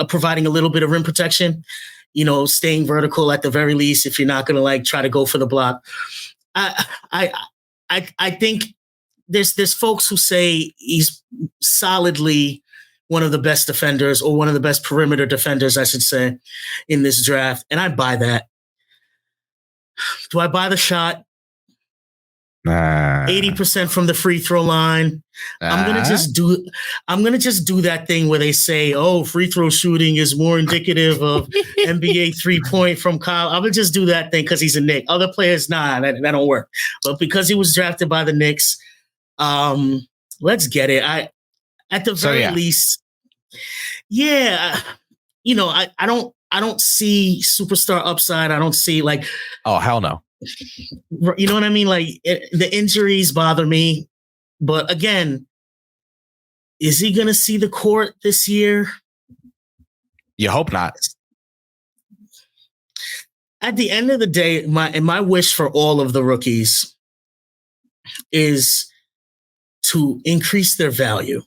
providing a little bit of rim protection, staying vertical at the very least if you're not going to try to go for the block. I think there's folks who say he's solidly one of the best defenders, or one of the best perimeter defenders, I should say, in this draft. And I buy that. Do I buy the shot? 80% from the free throw line. I'm gonna just do that thing where they say, "Oh, free throw shooting is more indicative of NBA 3-point from Kyle." I'm gonna just do that thing because he's a Knick. Other players, that don't work. But because he was drafted by the Knicks, let's get it. At the very least, I don't see superstar upside. I don't see oh, hell no. You know what I mean? The injuries bother me. But again, is he going to see the court this year? You hope not. At the end of the day, my wish for all of the rookies is to increase their value.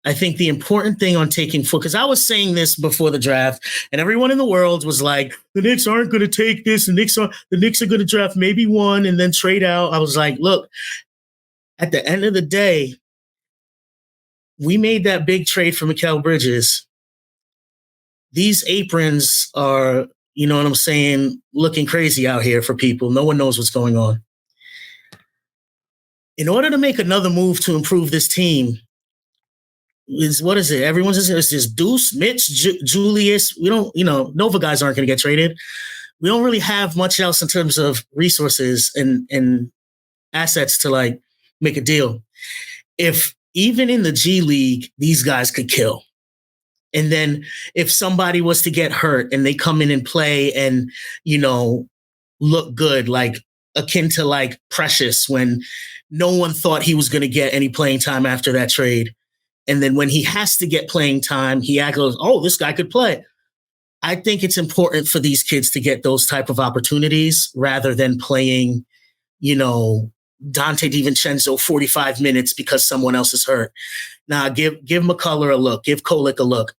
I think the important thing on taking because I was saying this before the draft, and everyone in the world was like, the Knicks aren't going to take this. The Knicks are going to draft maybe one and then trade out. I was like, look, at the end of the day, we made that big trade for Mikal Bridges. These aprons are, you know what I'm saying, looking crazy out here for people. No one knows what's going on. In order to make another move to improve this team, what is it? Everyone's just Deuce, Mitch, Julius. We don't, Nova guys aren't going to get traded. We don't really have much else in terms of resources and assets to like make a deal. If even in the G League, these guys could kill. And then if somebody was to get hurt and they come in and play and, look good, like akin to like Precious when no one thought he was going to get any playing time after that trade. And then when he has to get playing time, he goes, oh, this guy could play. I think it's important for these kids to get those type of opportunities rather than playing, Dante DiVincenzo 45 minutes because someone else is hurt. Now give McCullar a look, give Kolek a look.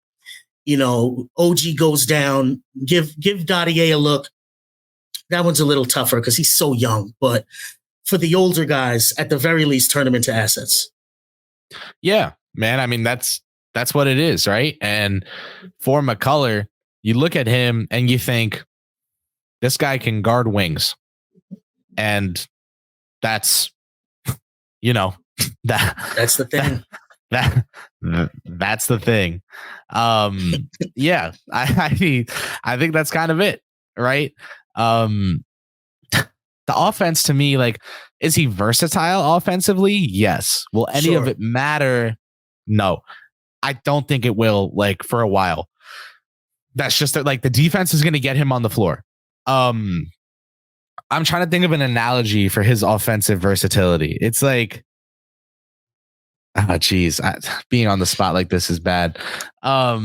OG goes down, give Dadiet a look. That one's a little tougher because he's so young. But for the older guys, at the very least, turn them into assets. Yeah, man. I mean, that's what it is, right? And for McCullar, you look at him and you think, this guy can guard wings. And that's, that's the thing. That's the thing. Yeah, I think that's kind of it, right? The offense to me, like, is he versatile offensively? Yes. Will any of it matter? No, I don't think it will, like, for a while. That's just that, like, the defense is going to get him on the floor. I'm trying to think of an analogy for his offensive versatility. It's like, being on the spot like this is bad. I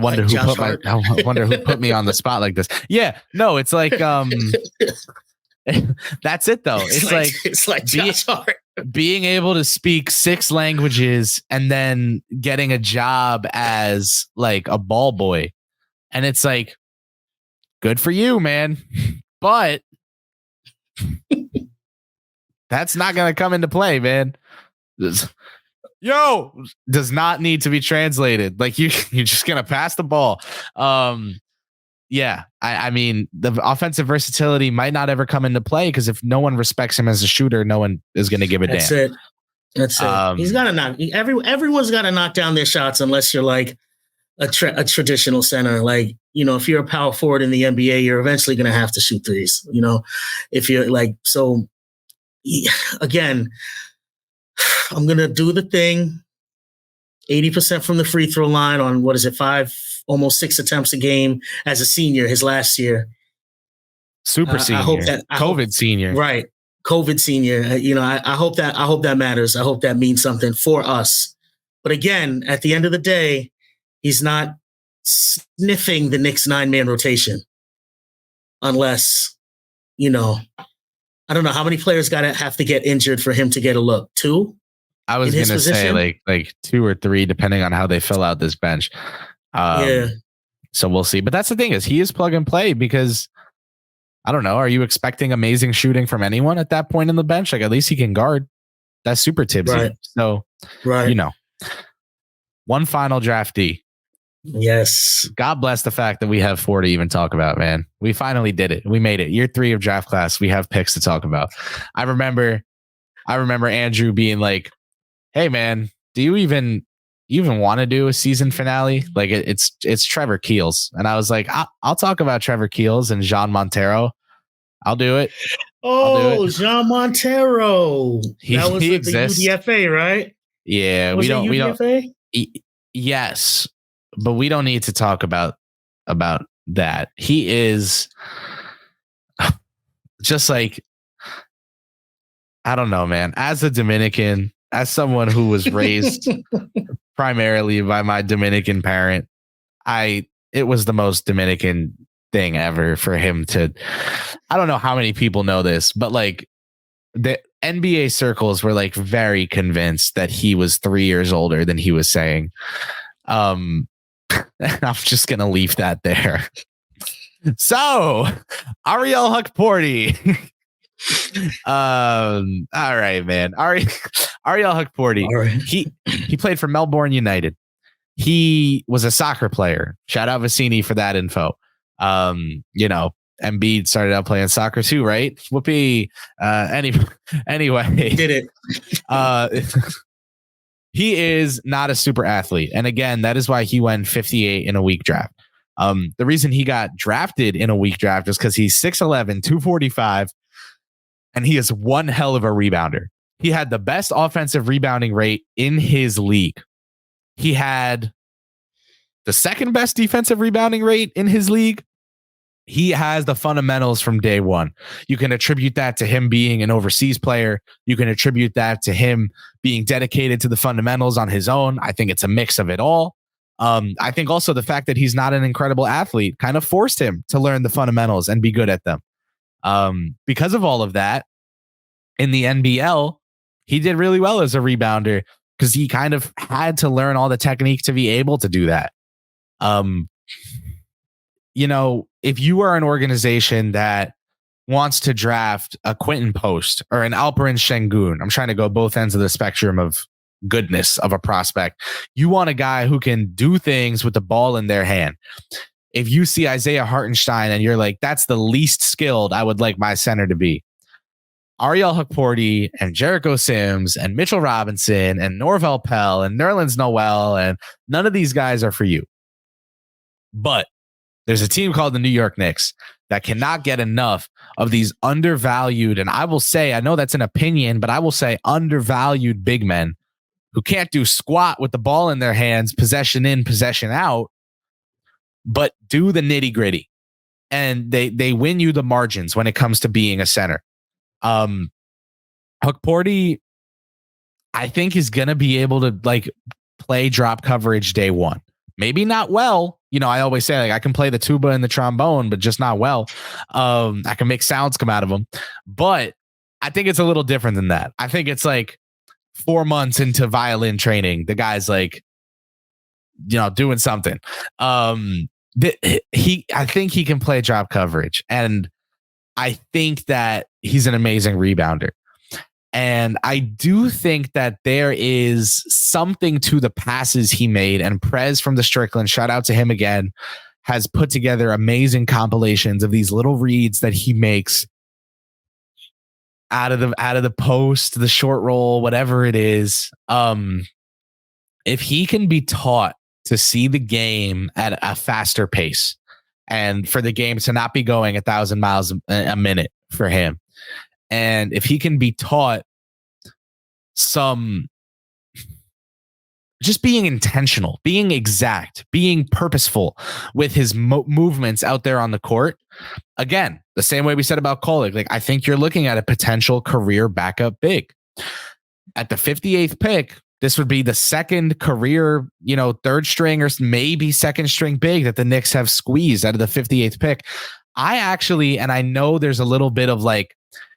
wonder who put me on the spot like this. Yeah, no, it's like, that's it though. It's like being able to speak 6 languages and then getting a job as like a ball boy. And it's like, good for you, man. But that's not going to come into play, man. Does not need to be translated. Like you're just going to pass the ball. Yeah, I mean, the offensive versatility might not ever come into play because if no one respects him as a shooter, no one is going to give a damn. That's it. He's got to knock. Everyone's got to knock down their shots unless you're like a traditional center. Like, if you're a power forward in the NBA, you're eventually going to have to shoot threes. If you're like, so again, I'm going to do the thing. 80% from the free throw line on, 5, almost 6 attempts a game as a senior his last year. Super senior. I hope that COVID senior. Right. COVID senior. I hope that matters. I hope that means something for us. But again, at the end of the day, he's not sniffing the Knicks 9-man rotation unless, I don't know how many players have to get injured for him to get a look. 2? I was going to say like 2 or 3, depending on how they fill out this bench. Yeah. So we'll see. But that's the thing is he is plug and play because I don't know. Are you expecting amazing shooting from anyone at that point in the bench? Like at least he can guard. That's super tipsy. Right. So, one final draftee. Yes. God bless the fact that we have 4 to even talk about, man. We finally did it. We made it. Year 3 of draft class. We have picks to talk about. I remember Andrew being like, hey man, do you even want to do a season finale? Like it's Trevor Keels. And I was like, I'll talk about Trevor Keels and Jean Montero. I'll do it. Oh, Jean Montero. That was he exists. The UDFA, right? Yeah. We don't. Yes. But we don't need to talk about that. He is just like, I don't know, man. As a Dominican, as someone who was raised primarily by my Dominican parent, it was the most Dominican thing ever for him to. I don't know how many people know this, but like the NBA circles were like very convinced that he was 3 years older than he was saying. I'm just gonna leave that there. So, Ariel Hukporti. All right, man. Ariel Hukporti. Right. He played for Melbourne United. He was a soccer player. Shout out Vicini for that info. Embiid started out playing soccer too, right? Whoopee. Anyway, did it. He is not a super athlete. And again, that is why he went 58 in a weak draft. The reason he got drafted in a weak draft is because he's 6'11", 245, and he is one hell of a rebounder. He had the best offensive rebounding rate in his league. He had the second best defensive rebounding rate in his league. He has the fundamentals from day one. You can attribute that to him being an overseas player. You can attribute that to him being dedicated to the fundamentals on his own. I think it's a mix of it all. I think also the fact that he's not an incredible athlete kind of forced him to learn the fundamentals and be good at them. Because of all of that, in the NBL, he did really well as a rebounder because he kind of had to learn all the technique to be able to do that. If you are an organization that wants to draft a Quentin Post or an Alperen Şengün, I'm trying to go both ends of the spectrum of goodness of a prospect. You want a guy who can do things with the ball in their hand. If you see Isaiah Hartenstein and you're like, that's the least skilled I would like my center to be, Ariel Hukporti and Jericho Sims and Mitchell Robinson and Norvel Pell and Nerlens Noel, and none of these guys are for you. But there's a team called the New York Knicks that cannot get enough of these undervalued, and I will say, I know that's an opinion, but I will say undervalued big men who can't do squat with the ball in their hands, possession in, possession out, but do the nitty gritty. And they win you the margins when it comes to being a center. Hukporti, I think, is going to be able to like play drop coverage day one. Maybe not well. I always say, like, I can play the tuba and the trombone, but just not well. I can make sounds come out of them. But I think it's a little different than that. I think it's like 4 months into violin training, the guy's like, doing something. I think he can play drop coverage, and I think that he's an amazing rebounder. And I do think that there is something to the passes he made, and Prez from the Strickland, shout out to him again, has put together amazing compilations of these little reads that he makes out of the post, the short roll, whatever it is. If he can be taught to see the game at a faster pace, and for the game to not be going 1,000 miles a minute for him, and if he can be taught just being intentional, being exact, being purposeful with his movements out there on the court. Again, the same way we said about Kolek, like, I think you're looking at a potential career backup big. At the 58th pick, this would be the second career, third string or maybe second string big that the Knicks have squeezed out of the 58th pick. And I know there's a little bit of like,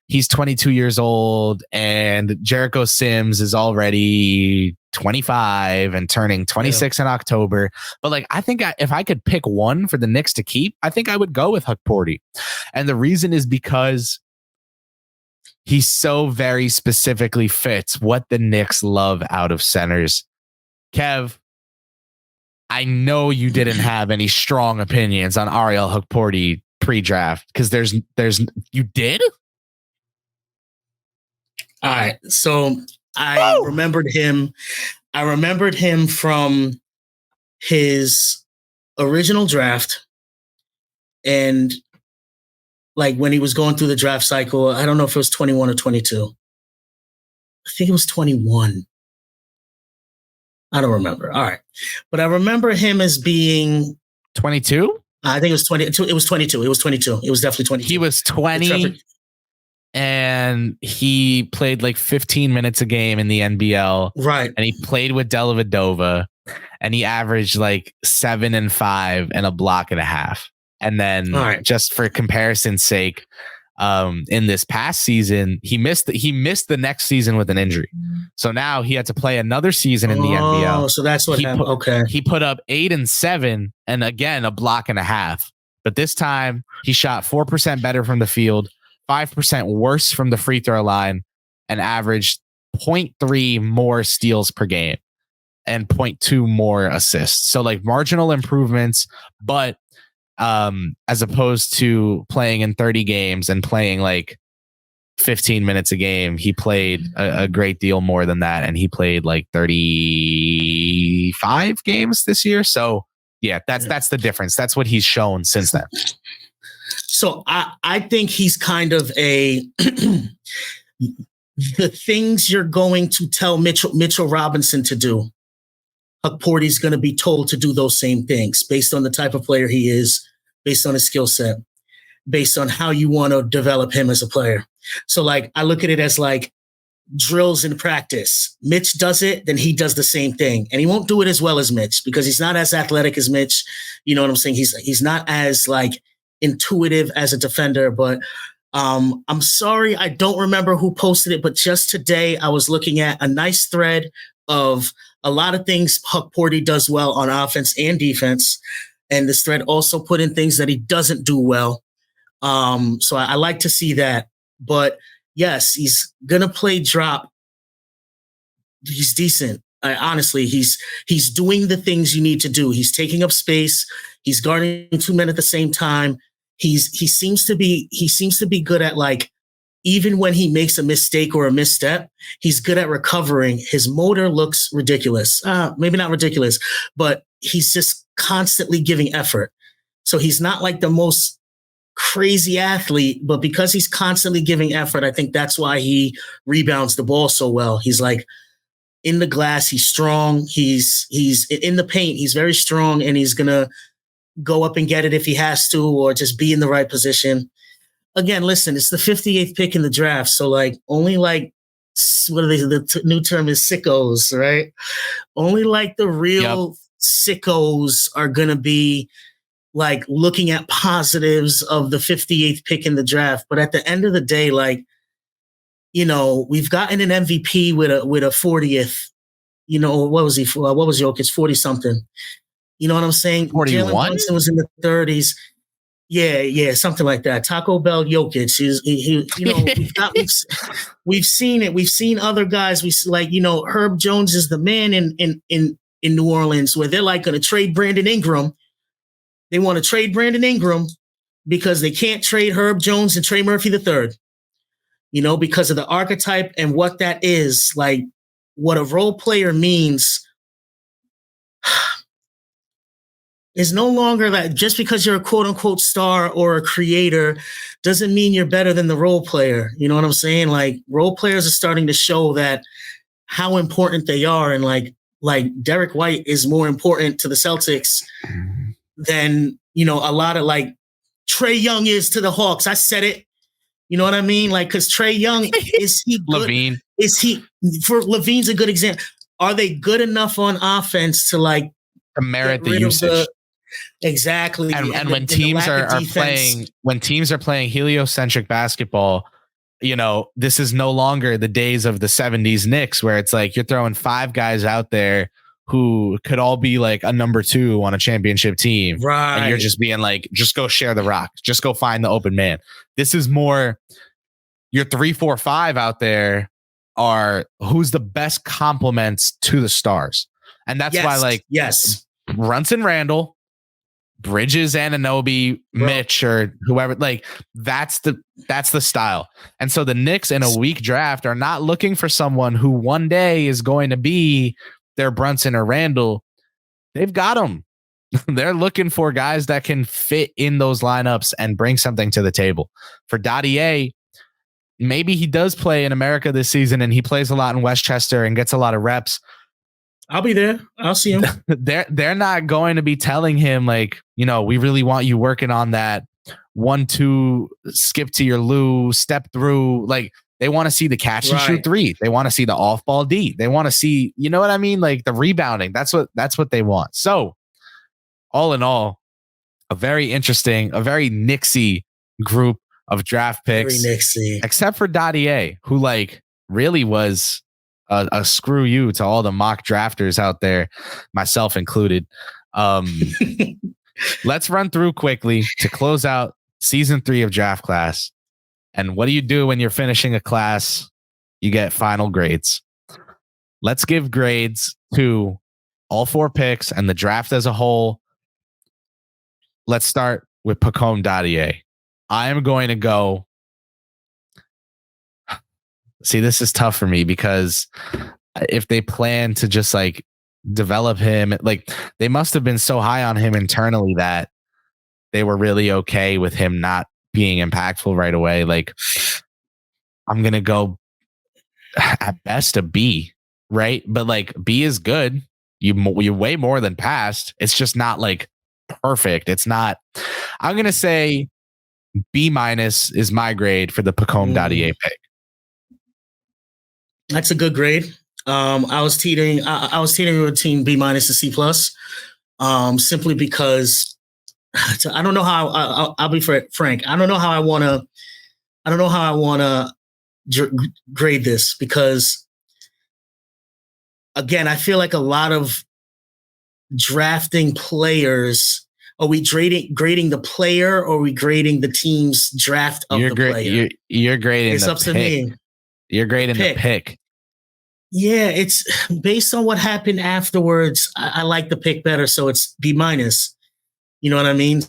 he's 22 years old and Jericho Sims is already 25 and turning 26 in October. But like, I think if I could pick one for the Knicks to keep, I think I would go with Hukporti. And the reason is because he so very specifically fits what the Knicks love out of centers. Kev, I know you didn't have any strong opinions on Ariel Hukporti pre-draft because you did? All right. So I remembered him. I remembered him from his original draft. And like when he was going through the draft cycle, I don't know if it was 21 or 22. I think it was 21. I don't remember. All right. But I remember him as being 22. I think it was 22. It was 22. It was 22. It was definitely 22. He was 20 and he played like 15 minutes a game in the NBL. Right. And he played with Dellavedova, and he averaged like 7 and 5 and a block and a half. And then just for comparison's sake, in this past season, he missed the next season with an injury. So now he had to play another season in the NBL. Oh, so that's what happened. Okay. He put up 8 and 7 and again a block and a half. But this time he shot 4% better from the field, 5% worse from the free throw line, and averaged 0.3 more steals per game and 0.2 more assists. So like marginal improvements, but as opposed to playing in 30 games and playing like 15 minutes a game, he played a great deal more than that. And he played like 35 games this year. So yeah, that's the difference. That's what he's shown since then. So I think he's kind of the things you're going to tell Mitchell Robinson to do, Hukporti's going to be told to do those same things based on the type of player he is, based on his skill set, based on how you want to develop him as a player. So like, I look at it as like drills in practice. Mitch does it, then he does the same thing. And he won't do it as well as Mitch because he's not as athletic as Mitch. You know what I'm saying? He's not as like intuitive as a defender, but I'm sorry, I don't remember who posted it, but just today I was looking at a nice thread of a lot of things Hukporti does well on offense and defense. And this thread also put in things that he doesn't do well. So I like to see that. But yes, he's going to play drop. He's decent. Honestly, he's doing the things you need to do. He's taking up space. He's guarding 2 men at the same time. He seems to be good at like, even when he makes a mistake or a misstep, he's good at recovering. His motor looks ridiculous. Maybe not ridiculous, but he's just constantly giving effort. So he's not like the most crazy athlete, but because he's constantly giving effort, I think that's why he rebounds the ball so well. He's like in the glass. He's strong. He's in the paint. He's very strong, and he's going to go up and get it if he has to, or just be in the right position. Again, listen, it's the 58th pick in the draft. So like only like, what are they? The new term is sickos, right? Only like the real sickos are going to be like looking at positives of the 58th pick in the draft. But at the end of the day, like, you know, we've gotten an MVP with a 40th, you know, what was he? What was Jokic? 40 something. You know what I'm saying? 41? Jalen Brunson was in the 30s. Yeah, something like that. Taco Bell Jokic is, you know, we've seen it. We've seen other guys. We like, you know, Herb Jones is the man in New Orleans, where they're like going to trade Brandon Ingram. They want to trade Brandon Ingram because they can't trade Herb Jones and Trey Murphy III, you know, because of the archetype and what that is, like what a role player means. Is no longer that just because you're a quote unquote star or a creator doesn't mean you're better than the role player. You know what I'm saying? Like role players are starting to show that how important they are. And like Derek White is more important to the Celtics than, you know, a lot of like Trae Young is to the Hawks. I said it. You know what I mean? Like, cause Trae Young, is he good? Levine. Levine's a good example. Are they good enough on offense to like, to merit the usage? Exactly. And when teams are playing heliocentric basketball, you know, this is no longer the days of the 70s Knicks where it's like you're throwing 5 guys out there who could all be like a number 2 on a championship team. Right. And you're just being like, just go share the rock. Just go find the open man. This is more your 3, 4, 5 out there are who's the best complements to the stars. And that's why like Brunson Randall, Bridges, Anunoby, Mitch, or whoever, like that's the style. And so the Knicks in a weak draft are not looking for someone who one day is going to be their Brunson or Randall. They've got them. They're looking for guys that can fit in those lineups and bring something to the table. For Dadiet, maybe he does play in America this season and he plays a lot in Westchester and gets a lot of reps. I'll be there. I'll see him. They're not going to be telling him like, you know, we really want you working on that 1-2 skip to your Lou, step through. Like, they want to see the catch and shoot three. They want to see the off ball D. They want to see, you know what I mean? Like the rebounding. That's what they want. So all in all, a very interesting, a very Knicksy group of draft picks, except for Dadiet, who like really was a screw you to all the mock drafters out there, myself included. Let's run through quickly to close out season 3 of Draft Class. And what do you do when you're finishing a class? You get final grades. Let's give grades to all 4 picks and the draft as a whole. Let's start with Pacome Dadiet. I am going to go. See, this is tough for me because if they plan to just like develop him, like they must have been so high on him internally that they were really okay with him not being impactful right away. Like, I'm going to go at best a B, right? But like B is good. You way more than passed. It's just not like perfect. It's not. I'm going to say B- is my grade for the Pacome Dadiet pick. That's a good grade. I was teetering between B- and C+, simply because I don't know how. I'll be frank. I don't know how I want to grade this because, again, I feel like a lot of drafting players. Are we grading the player, or are we grading the team's draft of the player? You're grading. It's up to me. You're grading the pick. Yeah, it's based on what happened afterwards. I like the pick better, so it's B-. You know what I mean?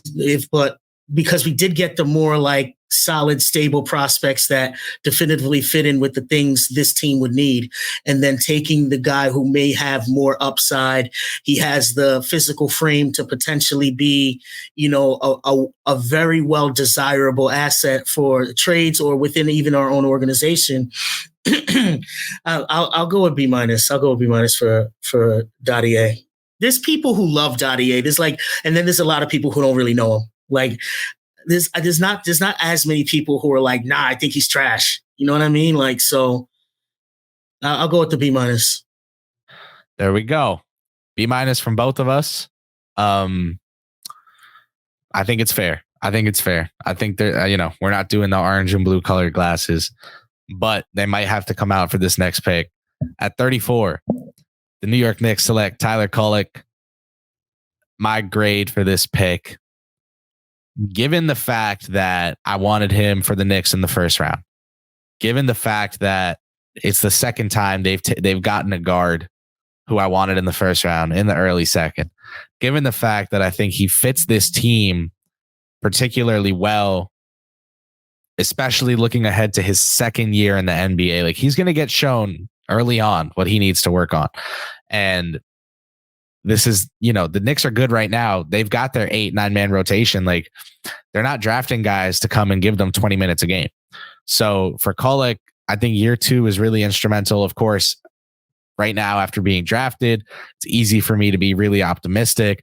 But because we did get the more like solid, stable prospects that definitively fit in with the things this team would need. And then taking the guy who may have more upside. He has the physical frame to potentially be, you know, a very well desirable asset for trades or within even our own organization. I'll go with B-. I'll go with B- for Dadiet. There's people who love Dadiet. There's like, and then there's a lot of people who don't really know him. Like, there's not as many people who are like, nah, I think he's trash. You know what I mean? Like, so I'll go with the B-. There we go. B- from both of us. I think it's fair. I think they're, we're not doing the orange and blue colored glasses, but they might have to come out for this next pick. At 34, the New York Knicks select Tyler Kolek. My grade for this pick, given the fact that I wanted him for the Knicks in the first round, given the fact that it's the second time they've gotten a guard who I wanted in the first round in the early second, given the fact that I think he fits this team particularly well, especially looking ahead to his second year in the NBA, like he's going to get shown early on what he needs to work on. And this is, the Knicks are good right now. They've got their 8-9 man rotation. Like, they're not drafting guys to come and give them 20 minutes a game. So for Kolek, I think year 2 is really instrumental. Of course, right now after being drafted, it's easy for me to be really optimistic.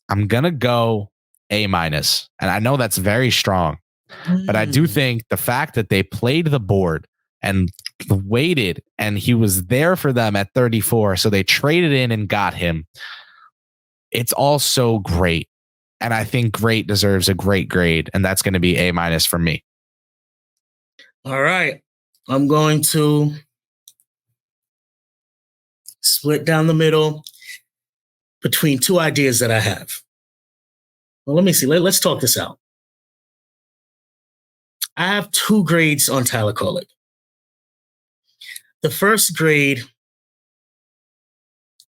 I'm going to go A-. And I know that's very strong, but I do think the fact that they played the board and waited and he was there for them at 34, so they traded in and got him. It's also great. And I think great deserves a great grade, and that's going to be A- for me. All right. I'm going to split down the middle between 2 ideas that I have. Well, let me see. Let's talk this out. I have 2 grades on Tyler Kolek. The first grade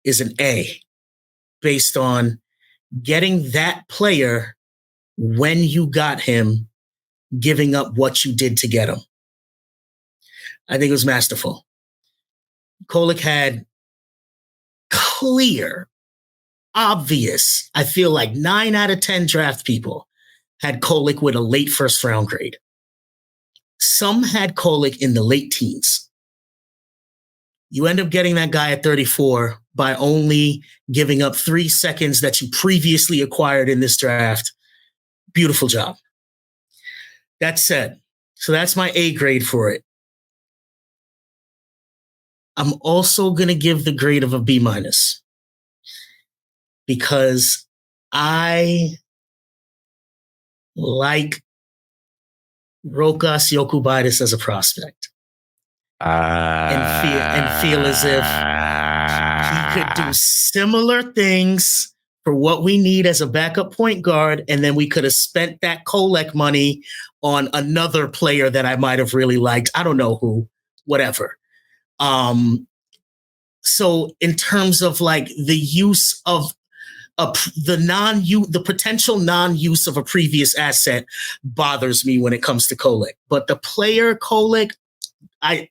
is an A, based on getting that player when you got him, giving up what you did to get him. I think it was masterful. Kolek had clear, obvious, I feel like 9 out of 10 draft people had Kolek with a late first round grade. Some had Kolek in the late teens. You end up getting that guy at 34 by only giving up 3 seconds that you previously acquired in this draft. Beautiful job. That said, so that's my A grade for it. I'm also going to give the grade of a B- because I like Rokas Jokubaitis as a prospect. And feel as if he could do similar things for what we need as a backup point guard, and then we could have spent that Kolek money on another player that I might have really liked. I don't know who, whatever. So in terms of like the use of the potential non-use of a previous asset bothers me when it comes to Kolek. But the player Kolek, I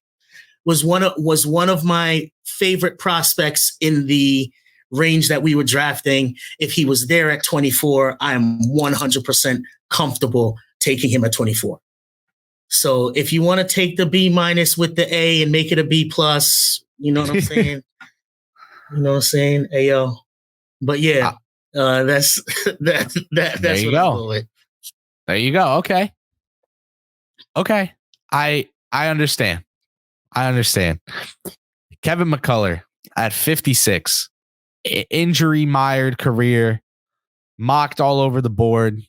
was one of my favorite prospects in the range that we were drafting. If he was there at 24, I am 100% comfortable taking him at 24. So if you want to take the B- with the A and make it a B+, you know what I'm saying? You know what I'm saying? Ayo. But yeah, that's that's what I'm going with. There you go. Okay. I understand. Kevin McCullar at 56, injury mired career, mocked all over the board.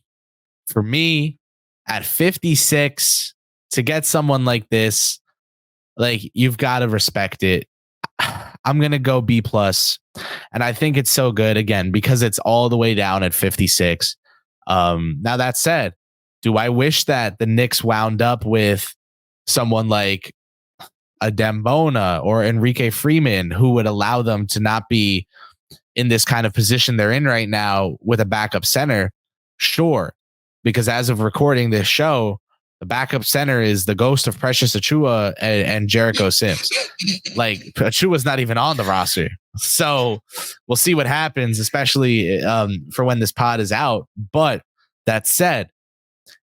For me, at 56, to get someone like this, like, you've got to respect it. I'm going to go B+. And I think it's so good, again, because it's all the way down at 56. Now, that said, do I wish that the Knicks wound up with someone like a Dembona or Enrique Freeman who would allow them to not be in this kind of position they're in right now with a backup center? Sure. Because as of recording this show, the backup center is the ghost of Precious Achiuwa and Jericho Sims. Like, Achiuwa's not even on the roster. So we'll see what happens, especially for when this pod is out. But that said,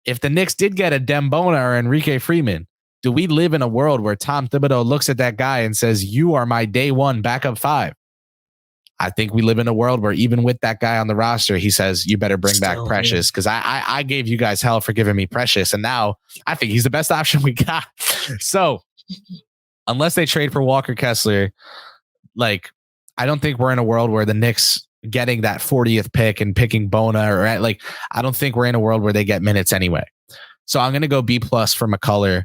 if the Knicks did get a Dembona or Enrique Freeman, do we live in a world where Tom Thibodeau looks at that guy and says, you are my day one backup 5? I think we live in a world where even with that guy on the roster, he says, you better bring back Precious, because I gave you guys hell for giving me Precious, and now I think he's the best option we got. So unless they trade for Walker Kessler, like, I don't think we're in a world where the Knicks getting that 40th pick and picking Bona, or like, I don't think we're in a world where they get minutes anyway. So I'm going to go B+ for McCullar.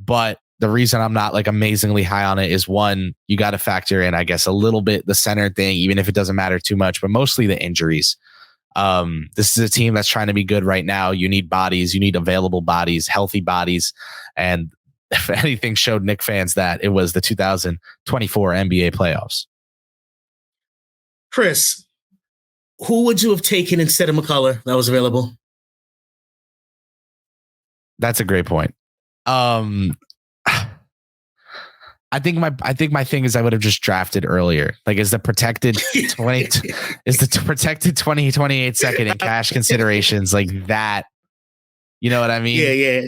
But the reason I'm not like amazingly high on it is, one, you got to factor in, I guess, a little bit the center thing, even if it doesn't matter too much, but mostly the injuries. This is a team that's trying to be good right now. You need bodies, you need available bodies, healthy bodies. And if anything showed Knicks fans that, it was the 2024 NBA playoffs. Kris, who would you have taken instead of McCullar that was available? That's a great point. I think my thing is I would have just drafted earlier. Like, is the protected 2028 second in cash considerations like that? You know what I mean? Yeah.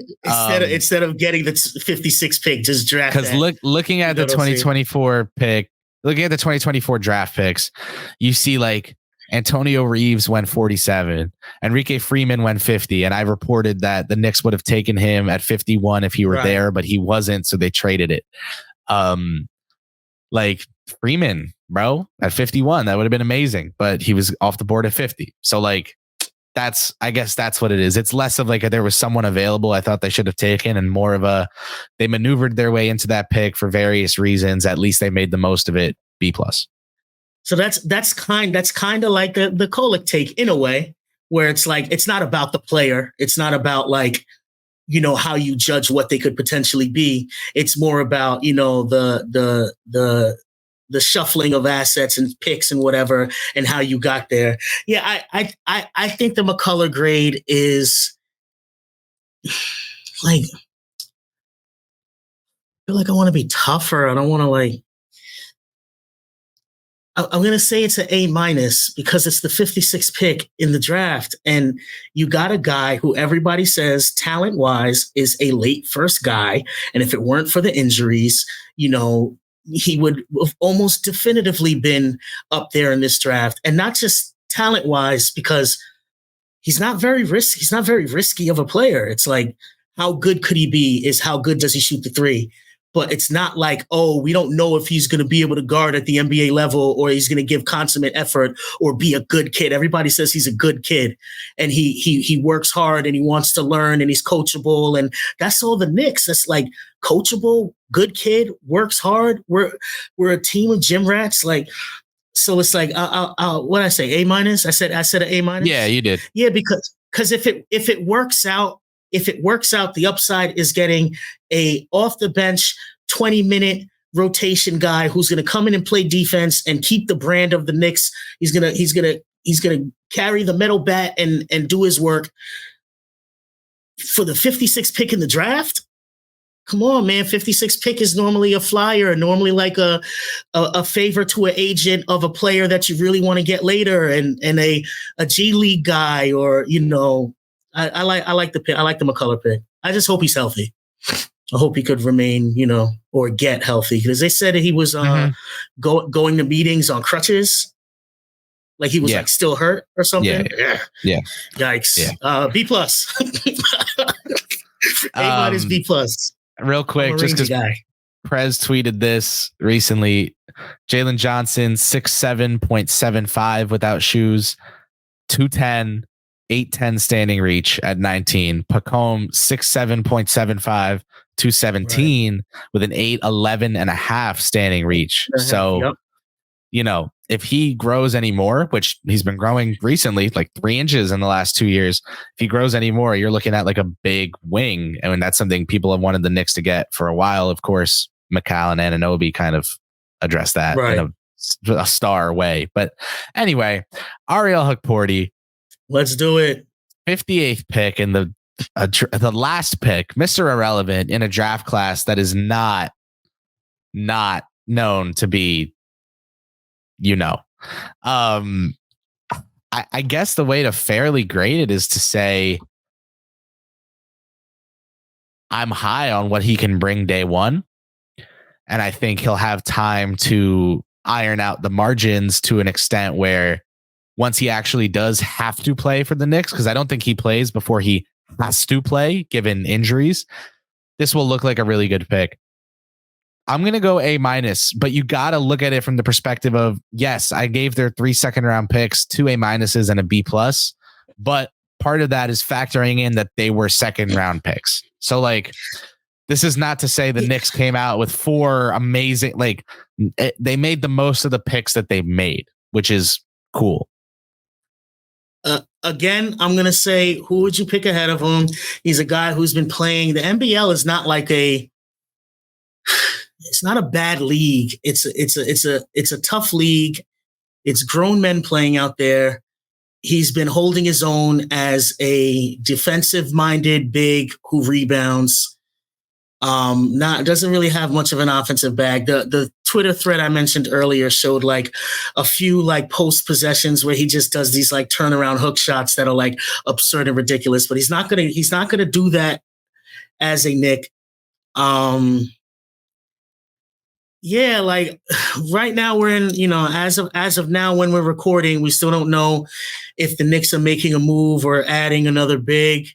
Instead of getting the 56 pick, just draft. Because looking at the 2024 pick, looking at the 2024 draft picks, you see like Antonio Reeves went 47, Enrique Freeman went 50, and I reported that the Knicks would have taken him at 51 if he were there, but he wasn't, so they traded it. Like Freeman, bro, at 51, that would have been amazing, but he was off the board at 50. So like, I guess that's what it is. It's less of like there was someone available I thought they should have taken, and more of they maneuvered their way into that pick for various reasons. At least they made the most of it. B+. So that's kind of like the Kolek take in a way, where it's like, it's not about the player. It's not about like, you know, how you judge what they could potentially be. It's more about, you know, the shuffling of assets and picks and whatever, and how you got there. Yeah, I think the McCullar grade is like, I feel like I want to be tougher. I don't want to like. I'm going to say it's an A- because it's the 56th pick in the draft. And you got a guy who everybody says talent wise is a late first guy. And if it weren't for the injuries, you know, he would have almost definitively been up there in this draft. And not just talent wise, because he's not very risky of a player. It's like, how good could he be is how good does he shoot the three? But it's not like, oh, we don't know if he's going to be able to guard at the NBA level or he's going to give consummate effort or be a good kid. Everybody says he's a good kid and he works hard and he wants to learn and he's coachable. And that's all the Knicks. That's like coachable, good kid, works hard. We're a team of gym rats. Like, so it's like, what did I say? A-? I said an A-. Yeah, you did. Yeah, because if it works out, the upside is getting a off the bench 20-minute rotation guy who's going to come in and play defense and keep the brand of the Knicks. He's going to carry the metal bat and do his work for the 56th pick in the draft. Come on, man. 56th pick is normally a flyer, normally like a favor to an agent of a player that you really want to get later and a G League guy or, you know, I like the pick. I like the McCullar pick. I just hope he's healthy. I hope he could remain, you know, or get healthy because they said that he was going to meetings on crutches, like he was like still hurt or something. Yeah. Yikes. Yeah. B+. A- B+. Real quick, just because Prez tweeted this recently, Jalen Johnson 6'7.75 without shoes, 210. 8'10 standing reach at 19. Pacome 6'7.75, 217 with an 8'11 and a half standing reach. So, you know, if he grows anymore, which he's been growing recently, like 3 inches in the last 2 years, if he grows anymore, you're looking at like a big wing. I mean, that's something people have wanted the Knicks to get for a while. Of course, McCall and Anunoby kind of address that in a star way. But anyway, Ariel Hukporti. Let's do it. 58th pick in the last pick, Mr. Irrelevant in a draft class that is not known to be, you know. I guess the way to fairly grade it is to say I'm high on what he can bring day one. And I think he'll have time to iron out the margins to an extent where once he actually does have to play for the Knicks, because I don't think he plays before he has to play, given injuries, this will look like a really good pick. I'm going to go A-, but you got to look at it from the perspective of, yes, I gave their 3 second-round picks 2 A- and a B+, but part of that is factoring in that they were second-round picks. So, like, this is not to say the Knicks came out with 4 amazing, like, they made the most of the picks that they made, which is cool. Again, I'm going to say, who would you pick ahead of him? He's a guy who's been playing. The NBL is not like it's not a bad league. It's a tough league. It's grown men playing out there. He's been holding his own as a defensive-minded big who rebounds. Doesn't really have much of an offensive bag. The Twitter thread I mentioned earlier showed like a few like post possessions where he just does these like turnaround hook shots that are like absurd and ridiculous, but he's not gonna do that as a Knick. Yeah, like right now we're in, you know, as of now when we're recording, we still don't know if the Knicks are making a move or adding another big.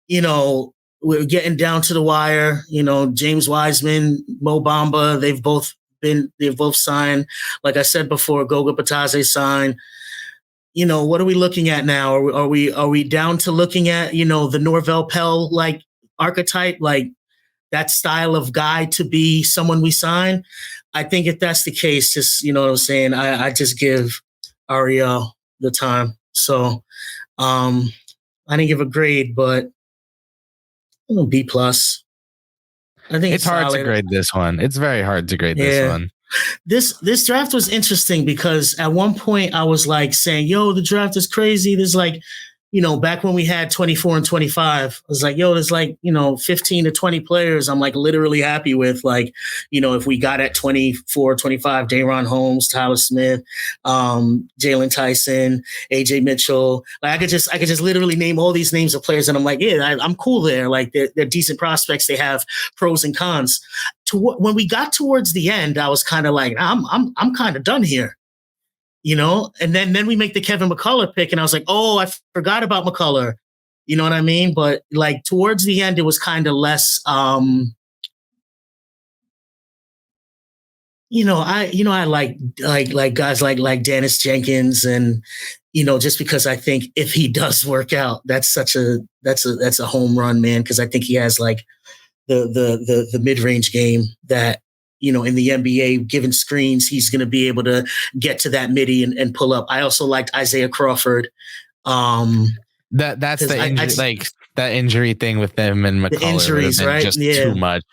You know, we're getting down to the wire. You know, James Wiseman, Mo Bamba, they've both signed. Like I said before, Goga Bitadze signed. You know, what are we looking at now? Are we down to looking at, you know, the Norvell Pell like archetype, like that style of guy to be someone we sign? I think if that's the case, just, you know what I'm saying, I just give Ariel the time. So I didn't give a grade, but B+. I think it's hard solid. to grade this one. It's very hard to grade this one. This draft was interesting because at one point I was like saying, yo, the draft is crazy. There's like, you know, back when we had 24 and 25, I was like, yo, there's like, you know, 15 to 20 players I'm like literally happy with. Like, you know, if we got at 24, 25, Day'Ron Holmes, Tyler Smith, Jalen Tyson, AJ Mitchell. Like I could just literally name all these names of players and I'm like, yeah, I'm cool there. Like they're decent prospects. They have pros and cons. When we got towards the end, I was kind of like, I'm kind of done here. and then we make the Kevin McCullar pick, and I was like, oh, I forgot about McCullar. You know what I mean? But like towards the end, it was kind of less. I like guys like Dennis Jenkins, and just because I think if he does work out, that's a home run, man. Because I think he has like the mid range game that. In the NBA, given screens, he's going to be able to get to that midi and pull up. I also liked Isaiah Crawford. That's the injury, like that injury thing with them and McCullar. The injuries, right? Just too much.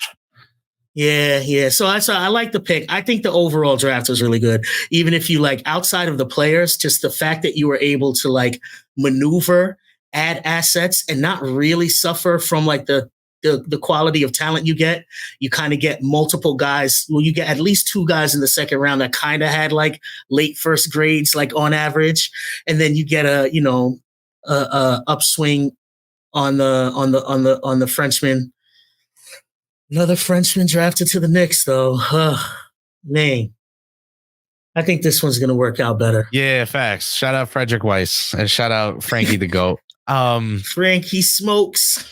Yeah. So I like the pick. I think the overall draft was really good. Even if you like outside of the players, just the fact that you were able to like maneuver, add assets, and not really suffer from like the quality of talent you get. You kind of get multiple guys. Well, you get at least 2 guys in the second round that kind of had like late first grades, like on average, and then you get a upswing on the Frenchman. Another Frenchman drafted to the Knicks, though. Man, I think this one's gonna work out better. Yeah, facts. Shout out Frederick Weiss and shout out Frankie the GOAT. Frankie smokes.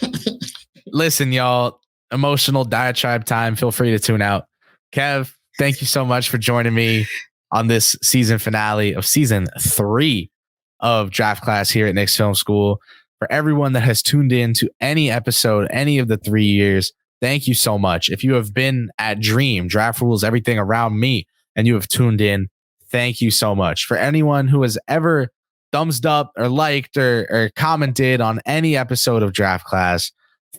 Listen, y'all, emotional diatribe time. Feel free to tune out. Kev, thank you so much for joining me on this season finale of season 3 of Draft Class here at Knicks Film School. For everyone that has tuned in to any episode, any of the 3 years, thank you so much. If you have been at Dream, Draft Rules, everything around me, and you have tuned in, thank you so much. For anyone who has ever thumbs up or liked or commented on any episode of Draft Class,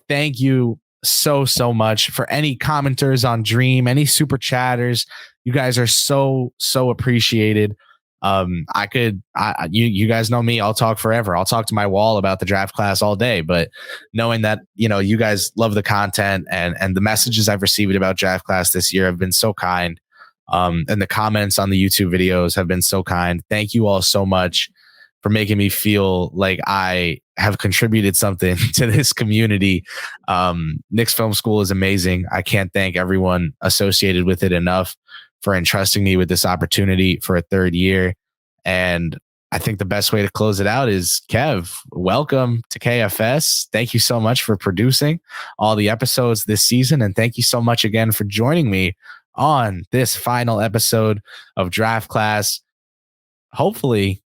thank you so much. For any commenters on Dream, any super chatters, you guys are so appreciated. You guys know me, I'll talk forever. I'll talk to my wall about the draft class all day, but knowing that, you guys love the content and the messages I've received about draft class this year have been so kind. And the comments on the YouTube videos have been so kind. Thank you all so much for making me feel like I have contributed something to this community. Knicks Film School is amazing. I can't thank everyone associated with it enough for entrusting me with this opportunity for a 3rd year. And I think the best way to close it out is, Kev, welcome to KFS. Thank you so much for producing all the episodes this season. And thank you so much again for joining me on this final episode of Draft Class. Hopefully,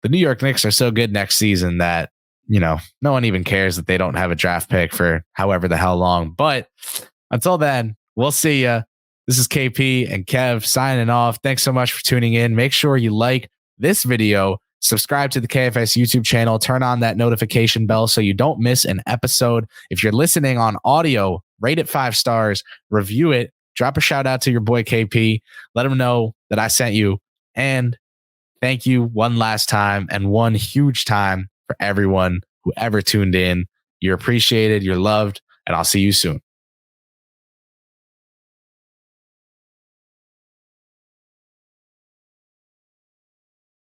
the New York Knicks are so good next season that, no one even cares that they don't have a draft pick for however the hell long. But until then, we'll see ya. This is KP and Kev signing off. Thanks so much for tuning in. Make sure you like this video, subscribe to the KFS YouTube channel, turn on that notification bell so you don't miss an episode. If you're listening on audio, rate it 5 stars, review it, drop a shout out to your boy KP. Let him know that I sent you. And thank you one last time and one huge time for everyone who ever tuned in. You're appreciated, you're loved, and I'll see you soon.